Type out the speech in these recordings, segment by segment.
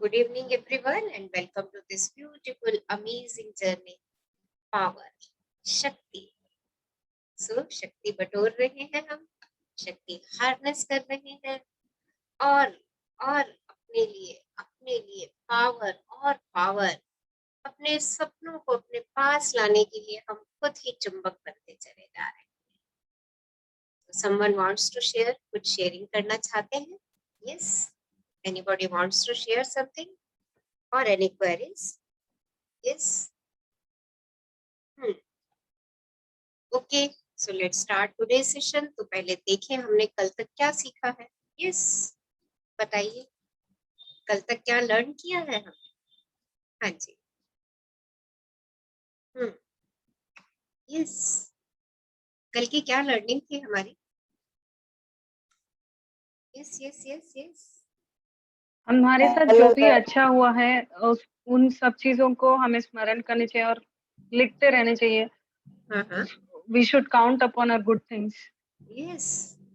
Good evening, everyone, and welcome to this beautiful, amazing journey. Power, शक्ति. शक्ति बटोर रहे हैं हम, शक्ति हार्नेस कर रहे हैं और अपने लिए पावर और पावर अपने सपनों को अपने पास लाने के लिए हम खुद ही चुंबक बनते चले जा रहे हैं. Someone wants to share, कुछ शेयरिंग करना चाहते हैं? Yes. Anybody wants to share something or any queries? Yes. Okay, so let's start today's session. तो पहले देखें हमने कल तक क्या सीखा है. Yes, बताइए कल तक क्या लर्न किया है हमने. हाँ जी. Yes, कल की क्या लर्निंग थी हमारी. Yes. हमारे साथ जो भी अच्छा हुआ है उन सब चीजों को हमें स्मरण करनी चाहिए और लिखते रहने चाहिए. We should count upon our good things. Yes,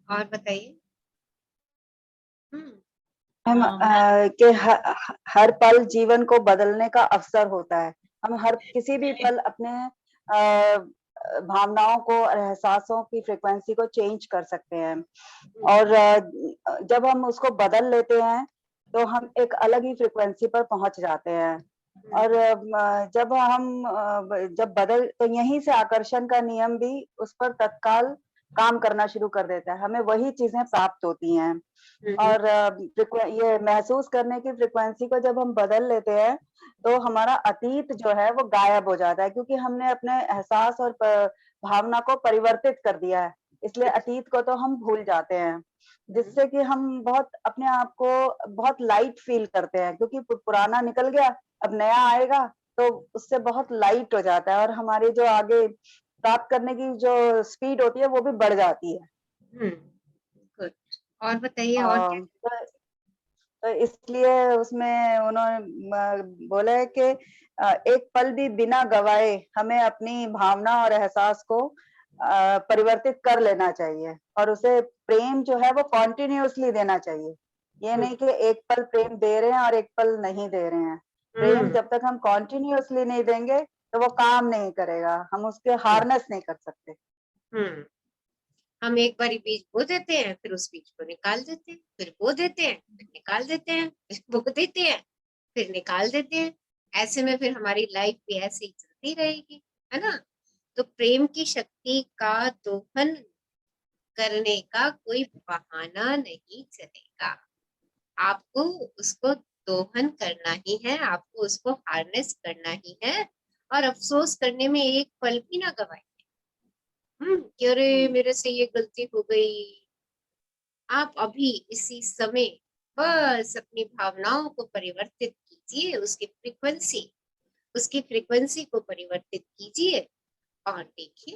और बताइए. कि हर पल जीवन को बदलने का अवसर होता है. हम हर किसी भी पल अपने भावनाओं को और एहसासों की फ्रीक्वेंसी को चेंज कर सकते हैं और जब हम उसको बदल लेते हैं तो हम एक अलग ही फ्रीक्वेंसी पर पहुंच जाते हैं. और जब बदल तो यहीं से आकर्षण का नियम भी उस पर तत्काल काम करना शुरू कर देता है. हमें वही चीजें प्राप्त होती हैं और ये महसूस करने की फ्रीक्वेंसी को जब हम बदल लेते हैं तो हमारा अतीत जो है वो गायब हो जाता है, क्योंकि हमने अपने एहसास और भावना को परिवर्तित कर दिया है. इसलिए अतीत को तो हम भूल जाते हैं, जिससे कि हम बहुत अपने आप को बहुत लाइट फील करते हैं, क्योंकि पुराना निकल गया, अब नया आएगा तो उससे बहुत लाइट हो जाता है और हमारी जो आगे प्राप्त करने की जो स्पीड होती है वो भी बढ़ जाती है. गुड. और बताइए और क्या? तो इसलिए उसमें उन्होंने बोला है कि एक पल भी बिना गवाए हमें अपनी भावना और एहसास को परिवर्तित कर लेना चाहिए और उसे प्रेम जो है वो कॉन्टिन्यूअसली देना चाहिए. ये नहीं कि एक पल प्रेम दे रहे हैं और एक पल नहीं दे रहे हैं. प्रेम जब तक हम कॉन्टिन्यूअसली नहीं देंगे तो वो काम नहीं करेगा, हम उसके हार्नेस नहीं कर सकते. हम एक बारी बीज बो देते हैं, फिर उस बीज को निकाल देते हैं, फिर बो देते हैं, फिर निकाल देते हैं, फिर बो देते हैं, फिर निकाल देते हैं. ऐसे में फिर हमारी लाइफ भी ऐसे ही चलती रहेगी, है ना. तो प्रेम की शक्ति का दोहन करने का कोई बहाना नहीं चलेगा. आपको उसको दोहन करना ही है, आपको उसको हार्नेस करना ही है और अफसोस करने में एक पल भी ना गवाए. कि अरे मेरे से ये गलती हो गई. आप अभी इसी समय बस अपनी भावनाओं को परिवर्तित कीजिए, उसकी फ्रीक्वेंसी को परिवर्तित कीजिए और देखिए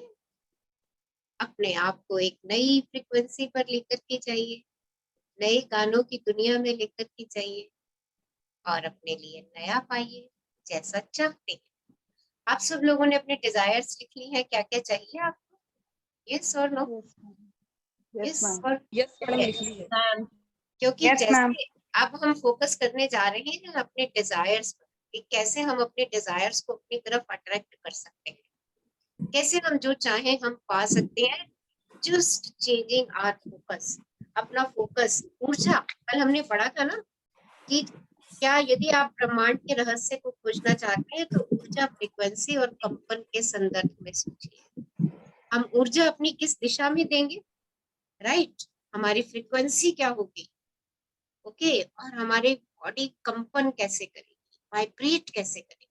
अपने आप को एक नई फ्रीक्वेंसी पर लेकर के जाइए, नए गानों की दुनिया में लेकर के जाइए और अपने लिए नया पाइए जैसा चाहते हैं. आप सब लोगों ने अपने डिजायर्स लिख ली है, क्या क्या चाहिए आपको. यस और नो. Yes, ma'am. क्योंकि Yes, ma'am. जैसे अब हम फोकस करने जा रहे हैं अपने डिजायर्स पर कि कैसे हम अपने डिजायर्स को अपनी तरफ अट्रैक्ट कर सकते हैं, कैसे हम जो चाहें हम पा सकते हैं. Just changing our focus. अपना फोकस, ऊर्जा. कल हमने पढ़ा था ना कि क्या यदि आप ब्रह्मांड के रहस्य को खोजना चाहते हैं तो ऊर्जा, फ्रीक्वेंसी और कंपन के संदर्भ में सोचिए. हम ऊर्जा अपनी किस दिशा में देंगे, राइट. हमारी फ्रीक्वेंसी क्या होगी, ओके. और हमारी बॉडी कंपन कैसे करेगी, वाइब्रेट कैसे करेगी.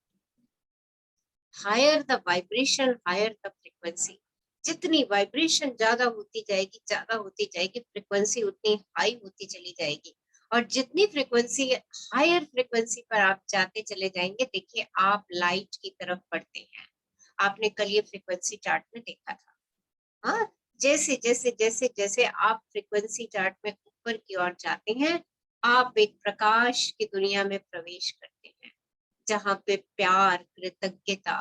Higher the vibration, higher the frequency. जितनी वाइब्रेशन ज्यादा होती जाएगी फ्रीक्वेंसी उतनी हाई होती चली जाएगी. और जितनी फ्रीक्वेंसी, हायर फ्रीक्वेंसी पर आप जाते चले जाएंगे, देखिए आप लाइट की तरफ बढ़ते हैं. आपने कल ये फ्रीक्वेंसी चार्ट में देखा था. हाँ, जैसे जैसे जैसे जैसे आप फ्रीक्वेंसी चार्ट में ऊपर की ओर जाते हैं, आप एक प्रकाश की दुनिया में प्रवेश करते हैं, जहाँ पे प्यार, कृतज्ञता,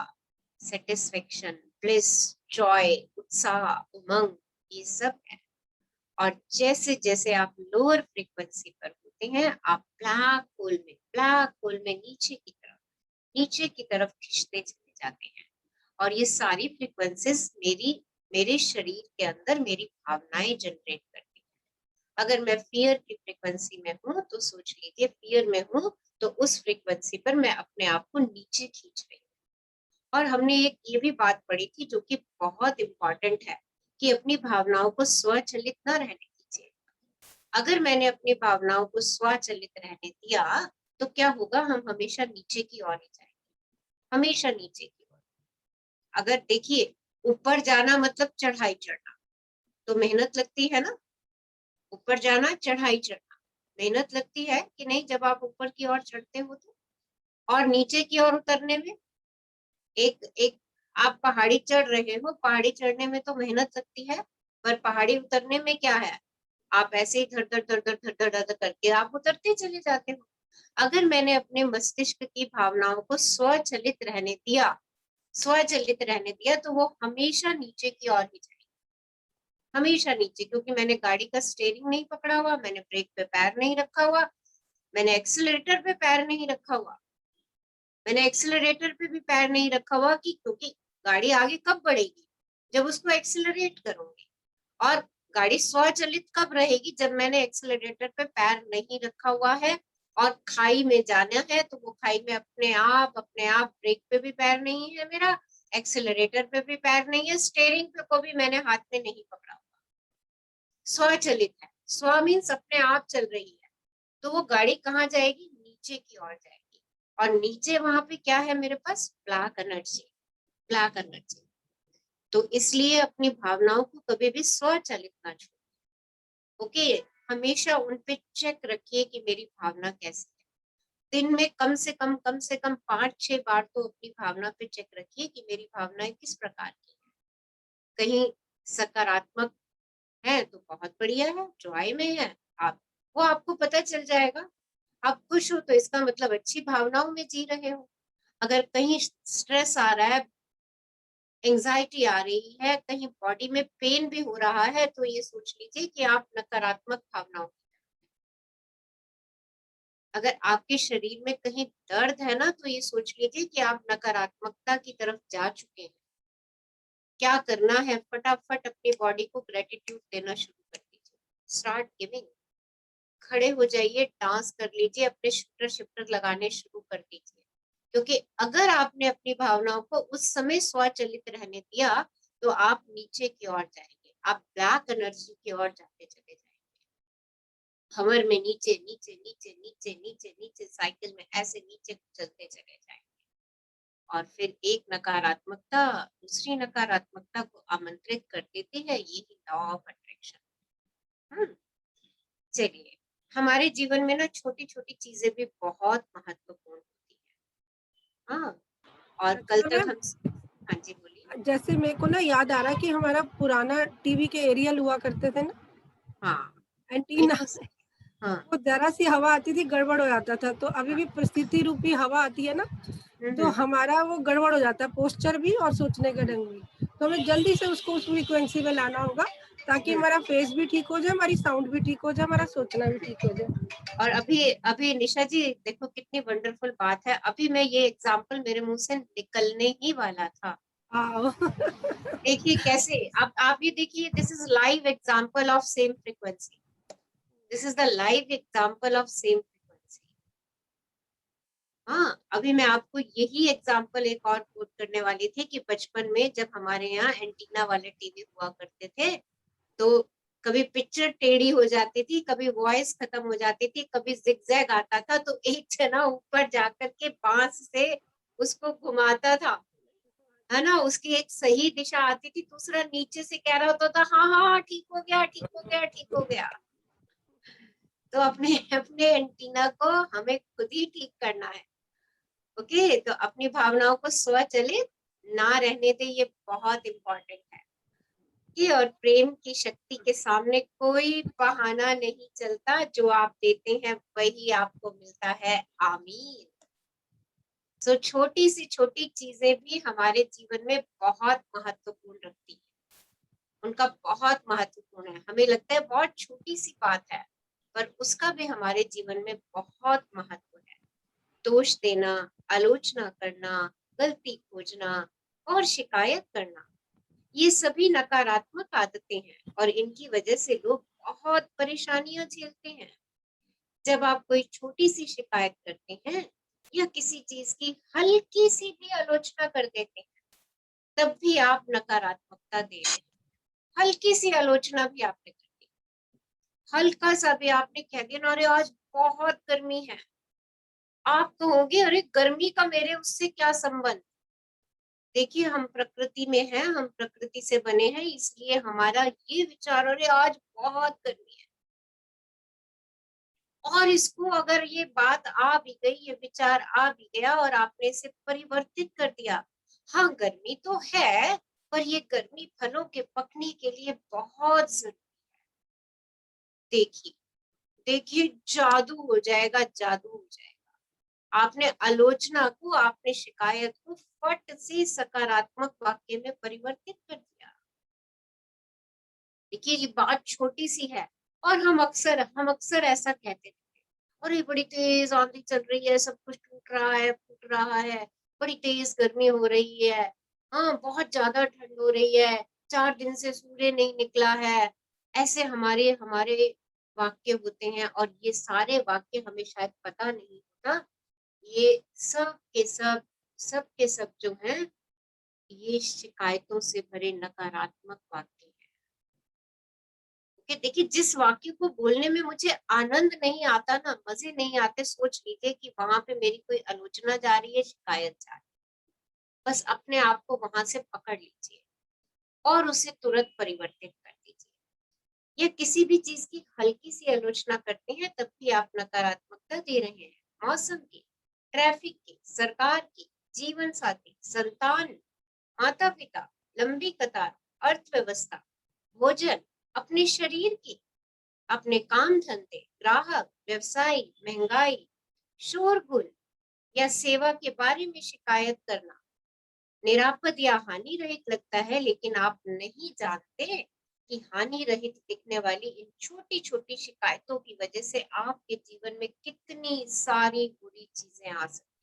सेटिस्फेक्शन, ब्लिस, जॉय, उत्साह, उमंग, ये सब है. और जैसे जैसे आप लोअर फ्रीक्वेंसी पर होते हैं, आप ब्लैक होल में ब्लैक होल में नीचे की तरफ खींचते चले जाते हैं। और ये सारी फ्रीक्वेंसीज मेरे शरीर के अंदर मेरी भावनाएं जनरेट करती हैं। अगर मैं फियर की फ्रीक्वेंसी में हूँ तो सोच लीजिए, फियर में हूँ तो उस फ्रीक्वेंसी पर मैं अपने आप को नीचे खींच रही हूँ। और हमने एक ये भी बात पढ़ी थी जो कि बहुत इंपॉर्टेंट है, कि अपनी भावनाओं को स्वचलित न रहने दीजिए। अगर मैंने अपनी भावनाओं को स्वचलित रहने दिया तो क्या होगा, हम हमेशा नीचे की ओर ही जाएंगे, हमेशा नीचे की ओर। अगर देखिए, ऊपर जाना मतलब चढ़ाई चढ़ना, तो मेहनत लगती है ना। ऊपर जाना, चढ़ाई चढ़ना, मेहनत लगती है कि नहीं जब आप ऊपर की ओर चढ़ते हो तो। और नीचे की ओर उतरने में एक एक आप पहाड़ी चढ़ रहे हो, पहाड़ी चढ़ने में तो मेहनत लगती है, पर पहाड़ी उतरने में क्या है, आप ऐसे ही धड़ धड़ धड़ धड़ धड़ धड़ धड़ करके आप उतरते चले जाते हो। अगर मैंने अपने मस्तिष्क की भावनाओं को स्वचलित रहने दिया तो वो हमेशा नीचे की ओर ही जाएगी, हमेशा नीचे। क्योंकि मैंने गाड़ी का स्टीयरिंग नहीं पकड़ा हुआ, मैंने ब्रेक पे पैर नहीं रखा हुआ, मैंने एक्सीलरेटर पे पैर नहीं रखा हुआ, मैंने एक्सीलरेटर पे भी पैर नहीं रखा हुआ कि क्योंकि गाड़ी आगे कब बढ़ेगी, जब उसको एक्सीलरेट करूंगी। और गाड़ी स्वचालित कब रहेगी, जब मैंने एक्सीलरेटर पे पैर नहीं रखा हुआ है और खाई में जाना है तो वो खाई में अपने आप ब्रेक पे भी पैर नहीं है मेरा, एक्सीलरेटर पे भी पैर नहीं है, स्टीयरिंग पे को भी मैंने हाथ में नहीं पकड़ा हुआ, स्वचलित है। स्व मीन्स अपने आप चल रही है, तो वो गाड़ी कहाँ जाएगी, नीचे की ओर जाएगी। और नीचे वहां पे क्या है मेरे पास, ब्लैक एनर्जी, ब्लैक एनर्जी। तो इसलिए अपनी भावनाओं को कभी भी स्वचालित ना छोड़िए। ओके, हमेशा उन पे चेक रखिए कि मेरी भावना कैसी है। दिन में कम से कम 5-6 बार तो अपनी भावना पे चेक रखिए कि मेरी भावनाएं किस प्रकार की है। कहीं सकारात्मक है तो बहुत बढ़िया है, जॉय में है आप, वो आपको पता चल जाएगा। आप खुश हो तो इसका मतलब अच्छी भावनाओं में जी रहे हो। अगर कहीं स्ट्रेस आ रहा है, एंजाइटी आ रही है, कहीं बॉडी में पेन भी हो रहा है, तो ये सोच लीजिए कि आप नकारात्मक भावनाओं, अगर आपके शरीर में कहीं दर्द है ना, तो ये सोच लीजिए कि आप नकारात्मकता की तरफ जा चुके हैं। क्या करना है, फटाफट अपनी बॉडी को ग्रेटिट्यूड देना शुरू कर दीजिए, स्टार्ट गिविंग। खड़े हो जाइए, डांस कर लीजिए, अपने शिफ्टर शिफ्टर लगाने शुरू कर दीजिए। क्योंकि अगर आपने अपनी भावनाओं को उस समय स्वचलित रहने दिया तो आप नीचे की ओर जाएंगे, आप ब्लैक एनर्जी की ओर जाते चले जाएंगे। भंवर में नीचे नीचे नीचे नीचे नीचे नीचे साइकिल में ऐसे नीचे चलते चले जाएंगे। और फिर एक नकारात्मकता दूसरी नकारात्मकता को आमंत्रित कर देती है, यही लॉ ऑफ अट्रैक्शन। चलिए, हमारे जीवन में ना छोटी छोटी चीजें भी बहुत महत्वपूर्ण होती है। हाँ, और कल अच्छा तक मैम, हम, हाँ जी बोलिए। जैसे मेरे को ना याद आ रहा है कि हमारा पुराना टीवी के एरियल हुआ करते थे ना, हाँ, एंटीना, तो हाँ, वो जरा सी हवा आती थी गड़बड़ हो जाता था। तो अभी भी परिस्थिति रूपी हवा आती है ना, तो हमारा वो गड़बड़ हो जाता है, पोस्चर भी और सोचने का ढंग भी। तो हमें जल्दी से उसको उस फ्रीक्वेंसी में लाना होगा ताकि हमारा फेस भी ठीक हो जाए, हमारी साउंड भी ठीक हो जाए, हमारा सोचना भी ठीक हो जाए। और अभी अभी निशा जी देखो कितनी वंडरफुल बात है, अभी मैं ये एग्जाम्पल मेरे मुंह से निकलने ही वाला था। हाँ देखिए कैसे, आप ये देखिए, this is live example of same frequency, this is the live example of same frequency. हाँ, अभी मैं आपको यही एग्जाम्पल एक और कोट करने वाली थी कि बचपन में जब हमारे यहाँ एंटीना वाले टीवी हुआ करते थे, तो कभी पिक्चर टेढ़ी हो जाती थी, कभी वॉइस खत्म हो जाती थी, कभी जिगजैग आता था, तो एक जना ऊपर जाकर के बांस से उसको घुमाता था, है ना, उसकी एक सही दिशा आती थी, दूसरा नीचे से कह रहा होता था हाँ हाँ हाँ, ठीक हो गया ठीक हो गया ठीक हो गया। तो अपने अपने एंटीना को हमें खुद ही ठीक करना है। ओके, तो अपनी भावनाओं को स्वचलित ना रहने दे, ये बहुत इम्पोर्टेंट है। कि और प्रेम की शक्ति के सामने कोई बहाना नहीं चलता, जो आप देते हैं वही आपको मिलता है। आमीन। सो छोटी सी छोटी चीजें भी हमारे जीवन में बहुत महत्वपूर्ण रखती है, उनका बहुत महत्वपूर्ण है। हमें लगता है बहुत छोटी सी बात है, पर उसका भी हमारे जीवन में बहुत महत्व है। दोष देना, आलोचना करना, गलती खोजना और शिकायत करना, ये सभी नकारात्मक आदतें हैं और इनकी वजह से लोग बहुत परेशानियां झेलते हैं। जब आप कोई छोटी सी शिकायत करते हैं या किसी चीज की हल्की सी भी आलोचना कर देते हैं, तब भी आप नकारात्मकता दे रहे हैं। हल्की सी आलोचना भी आपने कर दी, हल्का सा भी आपने कह दिया ना, अरे आज बहुत गर्मी है, आप कहोगे अरे गर्मी का मेरे उससे क्या संबंध। देखिए, हम प्रकृति में हैं, हम प्रकृति से बने हैं, इसलिए हमारा ये विचार, अरे आज बहुत गर्मी है, और इसको अगर ये बात आ भी गई, ये विचार आ भी गया और आपने इसे परिवर्तित कर दिया, हाँ गर्मी तो है, पर ये गर्मी फलों के पकने के लिए बहुत जरूरी है। देखिए देखिए, जादू हो जाएगा, जादू हो जाएगा। आपने आलोचना को, आपने शिकायत को फट से सकारात्मक वाक्य में परिवर्तित कर दिया। देखिए, ये बात छोटी सी है और हम अक्सर ऐसा कहते थे, अरे बड़ी तेज आंधी चल रही है, सब कुछ टूट रहा है, फूट रहा है, बड़ी तेज गर्मी हो रही है, हाँ बहुत ज्यादा ठंड हो रही है, 4 दिन से सूर्य नहीं निकला है। ऐसे हमारे हमारे वाक्य होते हैं और ये सारे वाक्य हमें शायद पता नहीं होता, ये सब के सब जो हैं, ये शिकायतों से भरे नकारात्मक वाक्य हैं। कि देखिए, जिस वाक्य को बोलने में मुझे आनंद नहीं आता ना, मजे नहीं आते, सोच लीजिए कि वहां पे मेरी कोई आलोचना जा रही है, शिकायत जा रही है। बस अपने आप को वहां से पकड़ लीजिए और उसे तुरंत परिवर्तित कर दीजिए। या किसी भी चीज की हल्की सी आलोचना करते हैं, तब भी आप नकारात्मकता दे रहे हैं। मौसम की, ट्रैफिक की, सरकार की, जीवन साथी, संतान, माता पिता, लंबी कतार, अर्थव्यवस्था, भोजन, अपने शरीर की, अपने काम धंधे, ग्राहक, व्यवसायी, महंगाई, शोरगुल या सेवा के बारे में शिकायत करना निरापद या हानि रहित लगता है, लेकिन आप नहीं जानते कि हानि रहित दिखने वाली इन छोटी छोटी शिकायतों की वजह से आपके जीवन में कितनी सारी बुरी चीजें आ सकती हैं,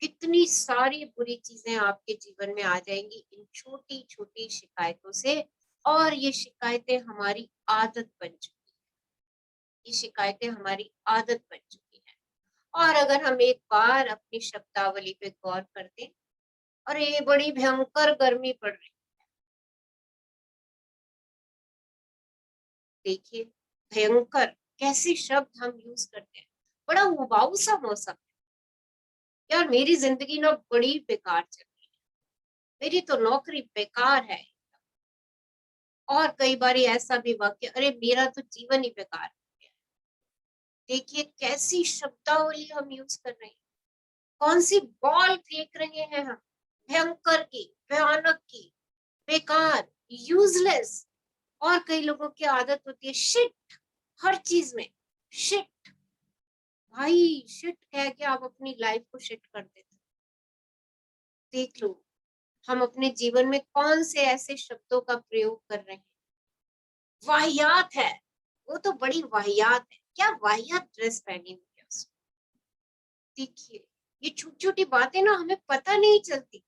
कितनी सारी बुरी चीजें आपके जीवन में आ जाएंगी इन छोटी छोटी शिकायतों से। और ये शिकायतें हमारी आदत बन चुकी है, ये शिकायतें हमारी आदत बन चुकी है। और अगर हम एक बार अपनी शब्दावली पे गौर कर दें, अरे ये बड़ी भयंकर गर्मी पड़ रही, देखिए भयंकर कैसे शब्द हम यूज करते हैं, बड़ा उबाऊ सा मौसम है, यार मेरी जिंदगी ना बड़ी बेकार चल रही है, मेरी तो नौकरी बेकार है। और कई बार ऐसा भी वाक्य, अरे मेरा तो जीवन ही बेकार है। देखिए कैसी शब्दावली हम यूज कर रहे हैं, कौन सी बॉल फेंक रहे हैं हम, भयंकर की, भयानक की, बेकार, यूजलेस। और कई लोगों की आदत होती है शिट, हर चीज में शिट। भाई शिट कह के आप अपनी लाइफ को शिट कर देते। देख लो हम अपने जीवन में कौन से ऐसे शब्दों का प्रयोग कर रहे हैं। वाहियात है, वो तो बड़ी वाहियात है, क्या वाहियात ड्रेस पहनी हुई है उसने। देखिए ये छोटी छोटी बातें ना हमें पता नहीं चलती,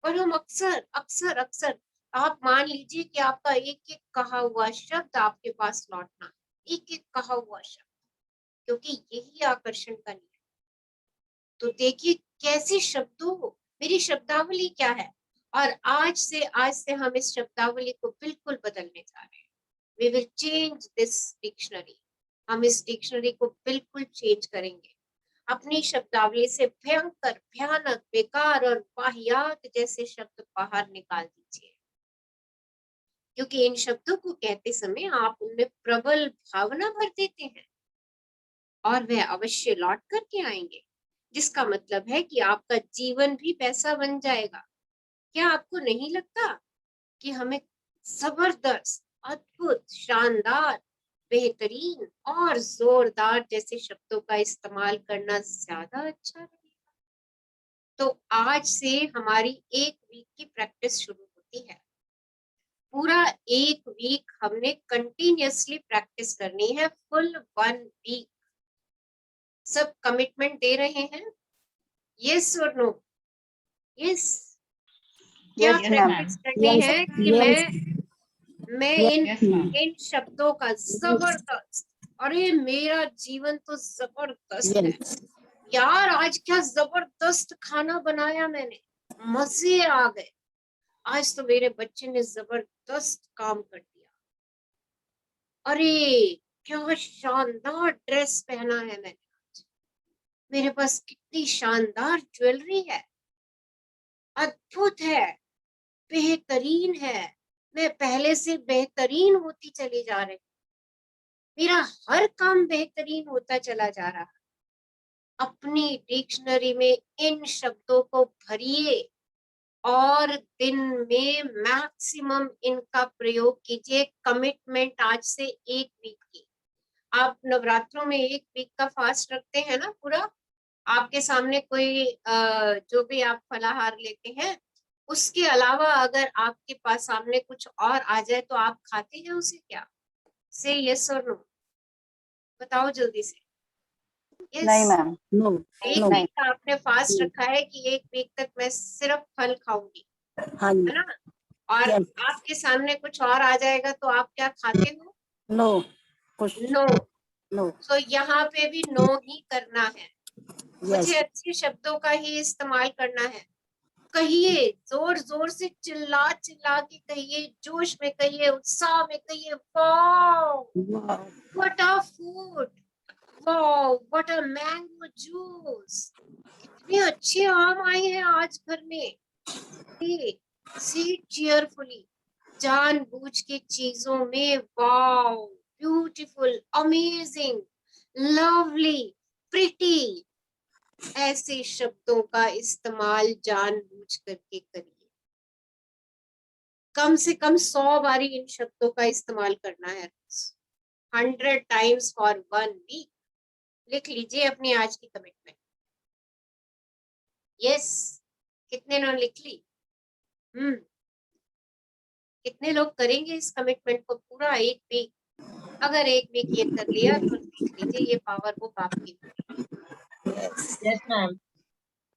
पर हम अक्सर अक्सर अक्सर, आप मान लीजिए कि आपका एक एक कहा हुआ शब्द आपके पास लौटना, एक एक कहा हुआ शब्द, क्योंकि यही आकर्षण का नियम। तो देखिए कैसे शब्दों, मेरी शब्दावली क्या है, और आज से हम इस शब्दावली को बिल्कुल बदलने जा रहे हैं। We will change this dictionary. हम इस डिक्शनरी को बिल्कुल चेंज करेंगे। अपनी शब्दावली से भयंकर, भयानक, बेकार और वाहियात जैसे शब्द बाहर निकाल दीजिए, क्योंकि इन शब्दों को कहते समय आप उनमें प्रबल भावना भर देते हैं और वह अवश्य लौट करके आएंगे, जिसका मतलब है कि आपका जीवन भी पैसा बन जाएगा। क्या आपको नहीं लगता कि हमें जबरदस्त, अद्भुत, शानदार, बेहतरीन और जोरदार जैसे शब्दों का इस्तेमाल करना ज्यादा अच्छा लगेगा? तो आज से हमारी एक वीक की प्रैक्टिस शुरू होती है। पूरा एक वीक हमने कंटिन्यूअसली प्रैक्टिस करनी है, फुल 1 वीक। सब कमिटमेंट दे रहे हैं? यस और नो? यस। क्या Yes, ma'am. प्रैक्टिस करनी है कि मैं इन शब्दों का जबरदस्त, अरे मेरा जीवन तो जबरदस्त है यार, आज क्या जबरदस्त खाना बनाया मैंने, मजे आ गए, आज तो मेरे बच्चे ने जबरदस्त काम कर दिया, अरे क्या शानदार ड्रेस पहना है मैंने आज, मेरे पास कितनी शानदार ज्वेलरी है, अद्भुत है, बेहतरीन है, मैं पहले से बेहतरीन होती चली जा रही, मेरा हर काम बेहतरीन होता चला जा रहा। अपनी डिक्शनरी में इन शब्दों को भरिए और दिन में मैक्सिमम इनका प्रयोग कीजिए। कमिटमेंट आज से 1 वीक की, आप नवरात्रों में 1 वीक का फास्ट रखते हैं ना पूरा, आपके सामने कोई जो भी आप फलाहार लेते हैं, उसके अलावा अगर आपके पास सामने कुछ और आ जाए तो आप खाते हैं उसे क्या? से यस और नो, बताओ जल्दी से। नहीं मैम, नो। एक वीक का आपने फास्ट रखा है कि 1 वीक तक मैं सिर्फ फल खाऊंगी, हाँ है ना? और Yes. आपके सामने कुछ और आ जाएगा तो आप क्या खाते हो? नो, कुछ नो। नो। तो यहाँ पे भी नो ही करना है, मुझे यस, अच्छे शब्दों का ही इस्तेमाल करना है। कहिए, जोर जोर से चिल्ला चिल्ला के कहिए, जोश में कहिए, उत्साह में कहिए, wow what a food, wow what a mango juice, कितने अच्छे आम आए हैं आज घर में, सी चीयरफुली, जानबूझ के चीजों में wow, beautiful, amazing, lovely, pretty, ऐसे शब्दों का इस्तेमाल जानबूझ करके करिए। कम से कम 100 बारी इन शब्दों का इस्तेमाल करना है, 100 टाइम्स फॉर 1 वीक। लिख लीजिए अपनी आज की कमिटमेंट। यस, कितने ने लिख ली? कितने लोग करेंगे इस कमिटमेंट को पूरा 1 वीक? अगर 1 वीक ये कर लिया तो लिख लीजिए, ये पावर बुक आपकी, यस मैम,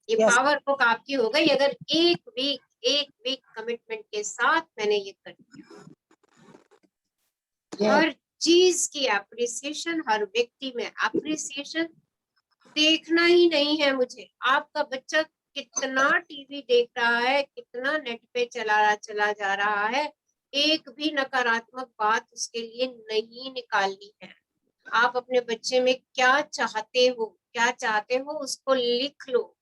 ये पावर बुक आपकी हो गई अगर 1 वीक कमिटमेंट के साथ मैंने ये कर दिया। हर चीज की एप्रिसिएशन, हर व्यक्ति में एप्रिसिएशन, देखना ही नहीं है मुझे आपका बच्चा कितना टीवी देख रहा है, कितना नेट पे चला जा रहा है, एक भी नकारात्मक बात उसके लिए नहीं निकालनी है। आप अपने बच्चे में क्या चाहते हो उसको लिख लो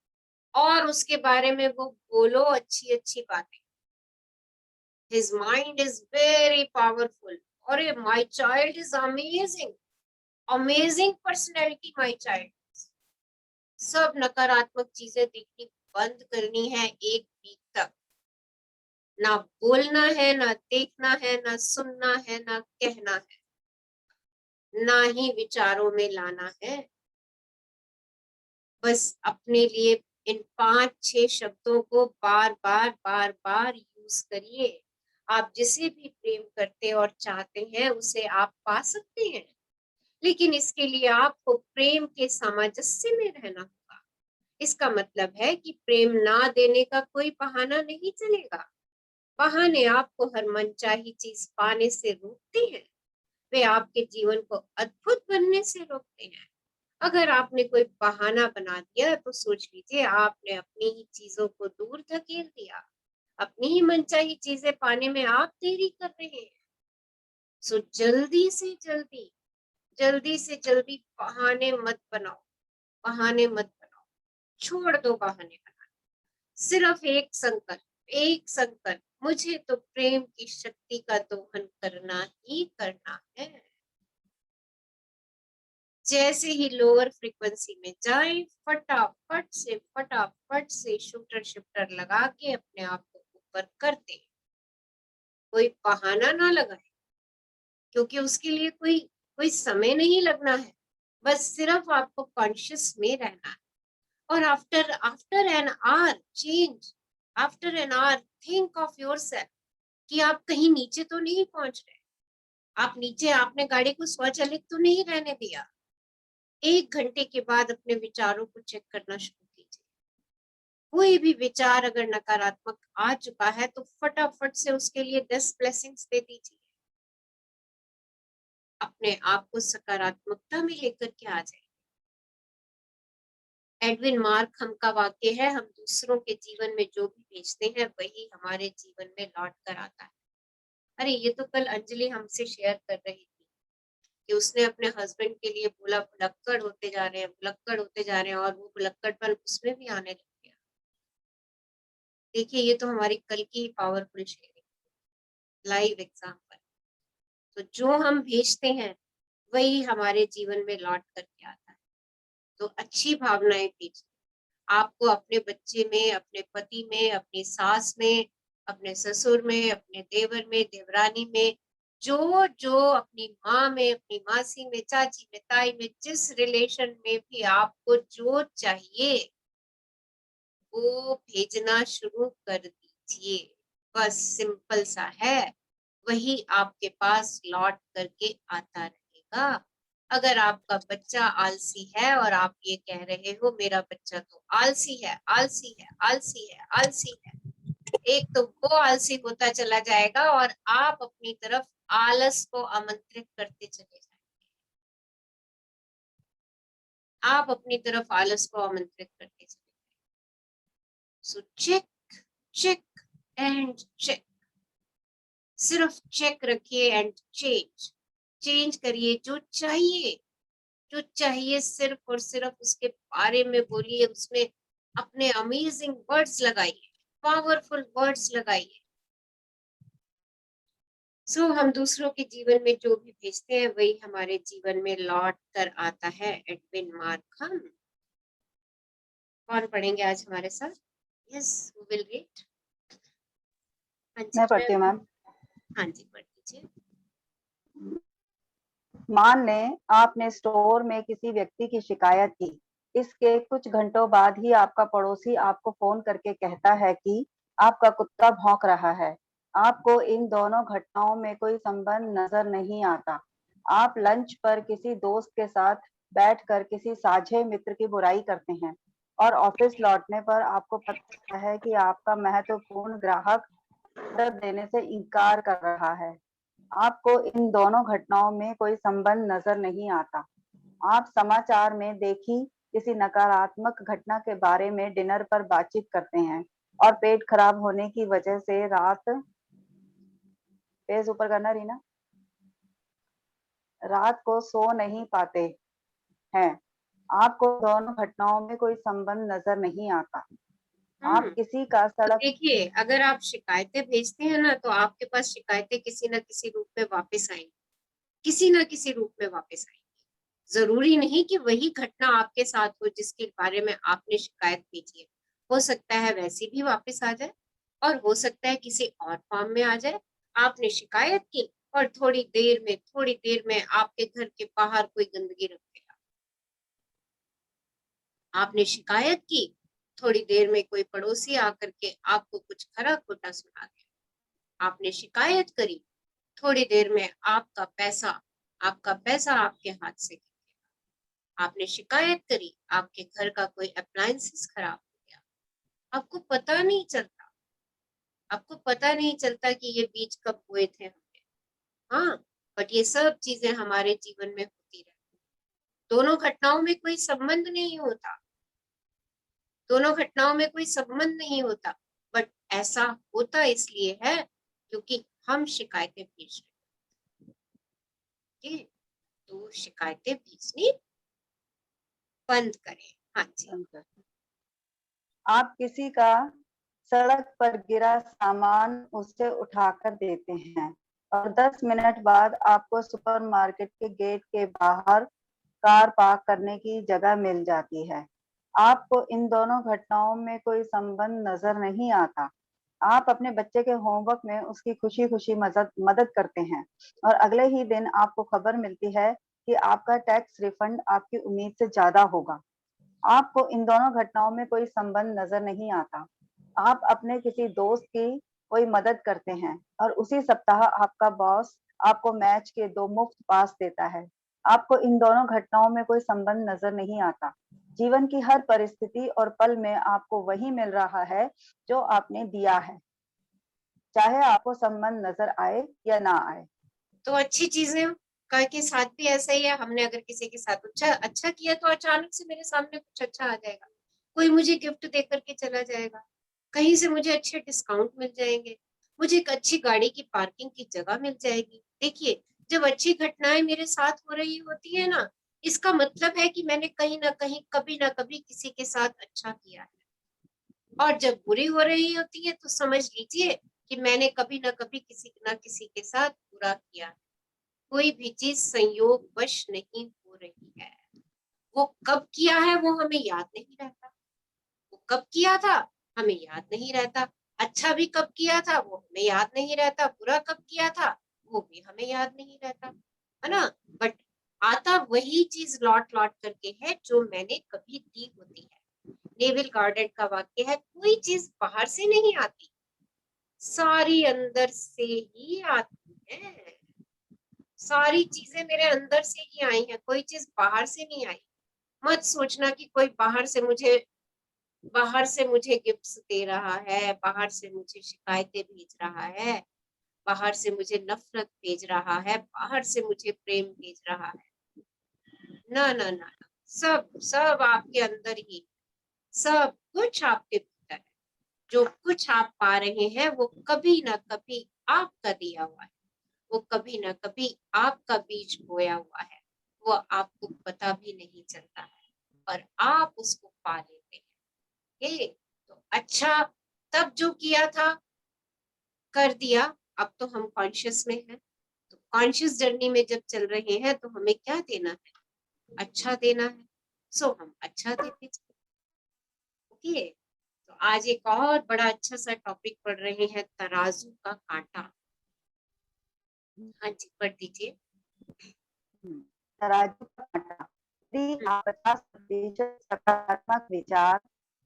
और उसके बारे में वो बोलो अच्छी अच्छी बातें। His mind is very powerful. अरे my child is amazing personality my child. सब नकारात्मक चीजें देखनी बंद करनी है 1 वीक तक। ना बोलना है, ना देखना है, ना सुनना है, ना कहना है, ना ही विचारों में लाना है। बस अपने लिए इन 5-6 शब्दों को बार बार यूज करिए। आप जिसे भी प्रेम करते और चाहते हैं उसे आप पा सकते हैं, लेकिन इसके लिए आपको प्रेम के सामंजस्य में रहना होगा। इसका मतलब है कि प्रेम ना देने का कोई बहाना नहीं चलेगा। बहाने आपको हर मनचाही चीज पाने से रोकते हैं, वे आपके जीवन को अद्भुत बनने से रोकते हैं। अगर आपने कोई बहाना बना दिया तो सोच लीजिए आपने अपनी ही चीजों को दूर धकेल दिया, अपनी ही मनचाही चीजें पाने में आप देरी कर रहे हैं। सो जल्दी से जल्दी बहाने मत बनाओ, छोड़ दो बहाने बनाना। सिर्फ एक संकल्प, मुझे तो प्रेम की शक्ति का दोहन करना ही करना है। जैसे ही लोअर फ्रीक्वेंसी में जाए, फटाफट से शूटर शिफ्टर लगा के अपने आप को ऊपर कर दे। कोई बहाना ना लगाए, क्योंकि उसके लिए कोई समय नहीं लगना है, बस सिर्फ आपको कॉन्शियस में रहना है। और after an hour think of yourself कि आप कहीं नीचे तो नहीं पहुंच रहे, आप नीचे आपने गाड़ी को स्वचालित तो नहीं रहने दिया, 1 घंटे के बाद अपने विचारों को चेक करना शुरू कीजिए। कोई भी विचार अगर नकारात्मक आ चुका है तो फटाफट से उसके लिए 10 ब्लेसिंग्स दे दीजिए। अपने आप को सकारात्मकता में लेकर के आ जाए। एडविन मार्कहम का वाक्य है, हम दूसरों के जीवन में जो भी भेजते हैं वही हमारे जीवन में लौट कर आता है। अरे ये तो कल अंजलि हमसे शेयर कर रही थी कि उसने अपने हस्बैंड के लिए बोला भुलक्कड़ होते जा रहे हैं, भुलक्कड़ होते जा रहे हैं, और वो भुलक्कड़पन उसमें भी आने लग गया। देखिए, ये तो हमारी कल की पावरफुल शेयरिंग, लाइव एग्जाम्पल। तो जो हम भेजते हैं वही हमारे जीवन में लौट करके आता है। तो अच्छी भावनाएं भेजिए। आपको अपने बच्चे में, अपने पति में, अपनी सास में, अपने ससुर में, अपने देवर में, देवरानी में, जो जो अपनी माँ में, अपनी मासी में, चाची में, ताई में, जिस रिलेशन में भी आपको जो चाहिए वो भेजना शुरू कर दीजिए। बस सिंपल सा है, वही आपके पास लौट करके आता रहेगा। अगर आपका बच्चा आलसी है और आप ये कह रहे हो मेरा बच्चा तो आलसी है, आलसी है, आलसी है, आलसी है, एक तो वो आलसी होता चला जाएगा और आप अपनी तरफ आलस को आमंत्रित करते चले जाएंगे। आप अपनी तरफ आलस को आमंत्रित करते चले जाएंगे। So check, check and check. सिर्फ चेक रखिए एंड चेंज, चेंज करिए। जो चाहिए, जो चाहिए सिर्फ और सिर्फ उसके बारे में बोलिए, उसमें अपने अमेजिंग वर्ड्स लगाइए, पावरफुल वर्ड्स लगाइए। सो हम दूसरों के जीवन में जो भी भेजते हैं वही हमारे जीवन में लौट कर आता है। एडविन मार्कहम। कौन पढ़ेंगे आज हमारे साथ? Yes, who will read? मैं पढ़ती हूँ मैम। हाँ जी, पढ़ दीजिए। मान लें आपने स्टोर में किसी व्यक्ति की शिकायत की। इसके कुछ घंटों बाद ही आपका पड़ोसी आपको फोन करके कहता है कि आपका कुत्ता भौंक रहा है। आपको इन दोनों घटनाओं में कोई संबंध नजर नहीं आता। आप लंच पर किसी दोस्त के साथ बैठकर किसी साझे मित्र की बुराई करते हैं और ऑफिस लौटने पर आपको पता है कि आपका महत्वपूर्ण ग्राहक ऑर्डर देने से इनकार कर रहा है। आपको इन दोनों घटनाओं में कोई संबंध नजर नहीं आता। आप समाचार में देखी किसी नकारात्मक घटना के बारे में डिनर पर बातचीत करते हैं और पेट खराब होने की वजह से पेज ऊपर करना रीना, रात को सो नहीं पाते हैं। आपको दोनों घटनाओं में कोई संबंध नजर नहीं आता। आप किसी का तो सड़क देखिए, अगर आप शिकायतें भेजते हैं ना तो आपके पास शिकायतें किसी ना किसी रूप में वापस आएंगी, किसी ना किसी रूप में वापस आएंगी। जरूरी नहीं कि वही घटना आपके साथ हो जिसके बारे में आपने शिकायत भेजी है। हो सकता है वैसी भी वापस आ जाए और हो सकता है किसी और फॉर्म में आ जाए। आपने शिकायत की और थोड़ी देर में आपके घर के बाहर कोई गंदगी रख दिया। आपने शिकायत की, थोड़ी देर में कोई पड़ोसी आकर के आपको कुछ खरा खोटा सुना गया। आपने शिकायत करी, थोड़ी देर में आपका पैसा आपके हाथ से गिर गया। आपने शिकायत करी, आपके घर का कोई अप्लायंसेस खराब हो गया। आपको पता नहीं चलता, आपको पता नहीं चलता कि ये बीज कब बोए थे हमने। हाँ, बट ये सब चीजें हमारे जीवन में होती रहती। दोनों घटनाओं में कोई संबंध नहीं होता, दोनों घटनाओं में कोई संबंध नहीं होता, बट ऐसा होता इसलिए है क्योंकि हम शिकायतें भेज रहे हैं। तो शिकायतें भेजनी बंद करें। हाँ जी। आप किसी का सड़क पर गिरा सामान उसे उठाकर देते हैं और 10 मिनट बाद आपको सुपरमार्केट के गेट के बाहर कार पार्क करने की जगह मिल जाती है। आपको इन दोनों घटनाओं में कोई संबंध नजर नहीं आता। आप अपने बच्चे के होमवर्क में उसकी खुशी खुशी मदद करते हैं और अगले ही दिन आपको खबर मिलती है कि आपका टैक्स रिफंड आपकी उम्मीद से ज्यादा होगा। आपको इन दोनों घटनाओं में कोई संबंध नजर नहीं आता। आप अपने किसी दोस्त की कोई मदद करते हैं और उसी सप्ताह आपका बॉस आपको मैच के 2 मुफ्त पास देता है। आपको इन दोनों घटनाओं में कोई संबंध नजर नहीं आता। जीवन की हर परिस्थिति और पल में आपको वही मिल रहा है जो आपने दिया है, चाहे आपको संबंध नजर आए या ना आए। तो अच्छी चीजें के साथ भी ऐसा ही है। हमने अगर किसी के साथ अच्छा किया तो अचानक से मेरे सामने कुछ अच्छा आ जाएगा। कोई मुझे गिफ्ट दे करके चला जाएगा, कहीं से मुझे अच्छे डिस्काउंट मिल जाएंगे, मुझे एक अच्छी गाड़ी की पार्किंग की जगह मिल जाएगी। देखिए, जब अच्छी घटनाएं मेरे साथ हो रही होती है ना, इसका मतलब है कि मैंने कहीं ना कहीं कभी ना कभी किसी के साथ अच्छा किया है। और जब बुरी हो रही होती है तो समझ लीजिए कि मैंने कभी ना कभी किसी ना किसी के साथ बुरा किया है। कोई भी चीज संयोगवश नहीं हो रही है। वो कब किया है वो हमें याद नहीं रहता। वो कब किया था हमें याद नहीं रहता। अच्छा भी कब किया था वो हमें याद नहीं रहता। बुरा कब किया था वो भी हमें याद नहीं रहता, है ना। बट आता वही चीज लौट लौट करके है जो मैंने कभी दी होती है। नेविल गार्डन का वाक्य है, कोई चीज बाहर से नहीं आती, सारी अंदर से ही आती है। सारी चीजें मेरे अंदर से ही आई हैं, कोई चीज बाहर से नहीं आई। मत सोचना कि कोई बाहर से मुझे गिफ्ट्स दे रहा है, बाहर से मुझे शिकायतें भेज रहा है, बाहर से मुझे नफरत भेज रहा है, बाहर से मुझे प्रेम भेज रहा है। ना ना ना, सब सब आपके अंदर ही, सब कुछ आपके भीतर है। जो कुछ आप पा रहे हैं वो कभी ना कभी आपका दिया हुआ है, वो कभी ना कभी आपका बीज बोया हुआ है। वो आपको पता भी नहीं चलता है और आप उसको पा लेते हैं। ये तो अच्छा, तब जो किया था कर दिया, अब तो हम कॉन्शियस में हैं। तो कॉन्शियस जर्नी में जब चल रहे हैं तो हमें क्या देना है, अच्छा देना है। सो हम अच्छा देते चले। ओके, तो आज एक और बड़ा अच्छा सा टॉपिक पढ़ रहे हैं, तराजू का कांटा। हाँ जी, पढ़ दीजिए। तराजू का कांटा। यदि आप 50% सकारात्मक विचार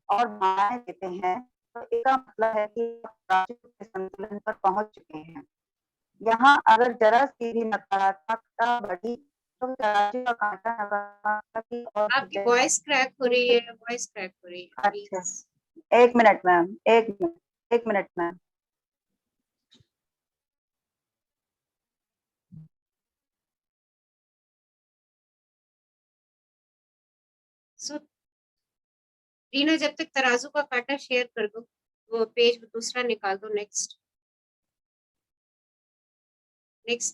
और भावनाएं देते हैं तो इसका मतलब है कि आप तराजू के संतुलन पर पहुंच चुके हैं। यहाँ अगर जरा सी भी नकारात्मकता बढ़ी तो तराजू का कांटा नकारात्मकता की ओर झुक आपकी जाएगा। वॉइस क्रैक हो रही है, वॉइस क्रैक हो रही है, अच्छा, please. 1 minute ma'am, 1 minute ma'am. So Reena, जब तक तराजू का कांटा शेयर कर दो, वो पेज दूसरा निकाल दो, नेक्स्ट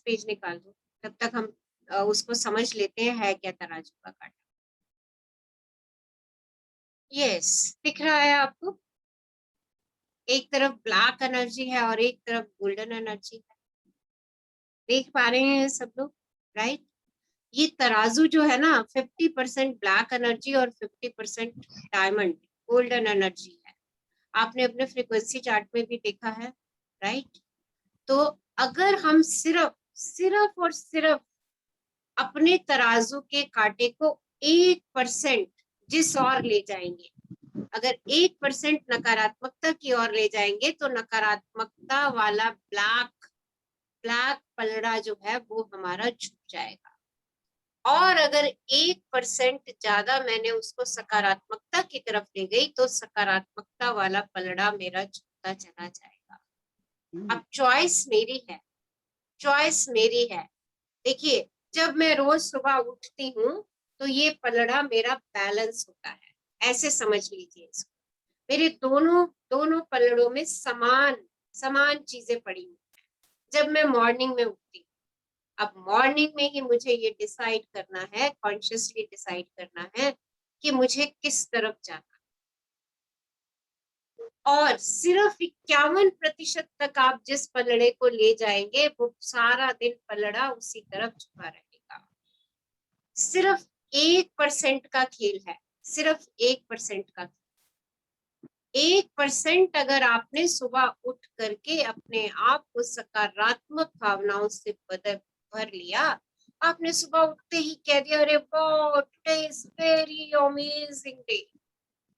पेज निकाल दो, तब तक हम उसको समझ लेते हैं है क्या तराजू का कांटा। यस, दिख रहा है आपको? एक तरफ ब्लैक एनर्जी है और एक तरफ गोल्डन एनर्जी है। देख पा रहे हैं सब लोग, राइट? ये तराजू जो है ना, 50% ब्लैक एनर्जी और 50% डायमंड गोल्डन एनर्जी है। आपने अपने फ्रीक्वेंसी चार्ट में भी देखा है, राइट? तो अगर हम सिर्फ और सिर्फ अपने तराजू के कांटे को 1% जिस ओर ले जाएंगे, अगर 1% नकारात्मकता की ओर ले जाएंगे तो नकारात्मकता वाला ब्लैक पलड़ा जो है वो हमारा झुक जाएगा। और अगर 1% ज्यादा मैंने उसको सकारात्मकता की तरफ ले गई तो सकारात्मकता वाला पलड़ा मेरा झुकता चला जाएगा। अब चॉइस मेरी है, चॉइस मेरी है। देखिए, जब मैं रोज सुबह उठती हूँ तो ये पलड़ा मेरा बैलेंस होता है, ऐसे समझ लीजिए इसको। मेरे दोनों पलड़ों में समान समान चीजें पड़ी हुई हैं। जब मैं मॉर्निंग में उठती हूँ, अब मॉर्निंग में ही मुझे ये डिसाइड करना है, कॉन्शियसली डिसाइड करना है कि मुझे किस तरफ जाना है। और सिर्फ 51% तक आप जिस पलड़े को ले जाएंगे वो सारा दिन पलड़ा उसी तरफ झुका रहेगा। सिर्फ 1% का खेल है, सिर्फ 1% का। 1% अगर आपने सुबह उठ करके अपने आप को सकारात्मक भावनाओं से भर लिया, आपने सुबह उठते ही कह दिया, अरे वाह, today is very amazing day,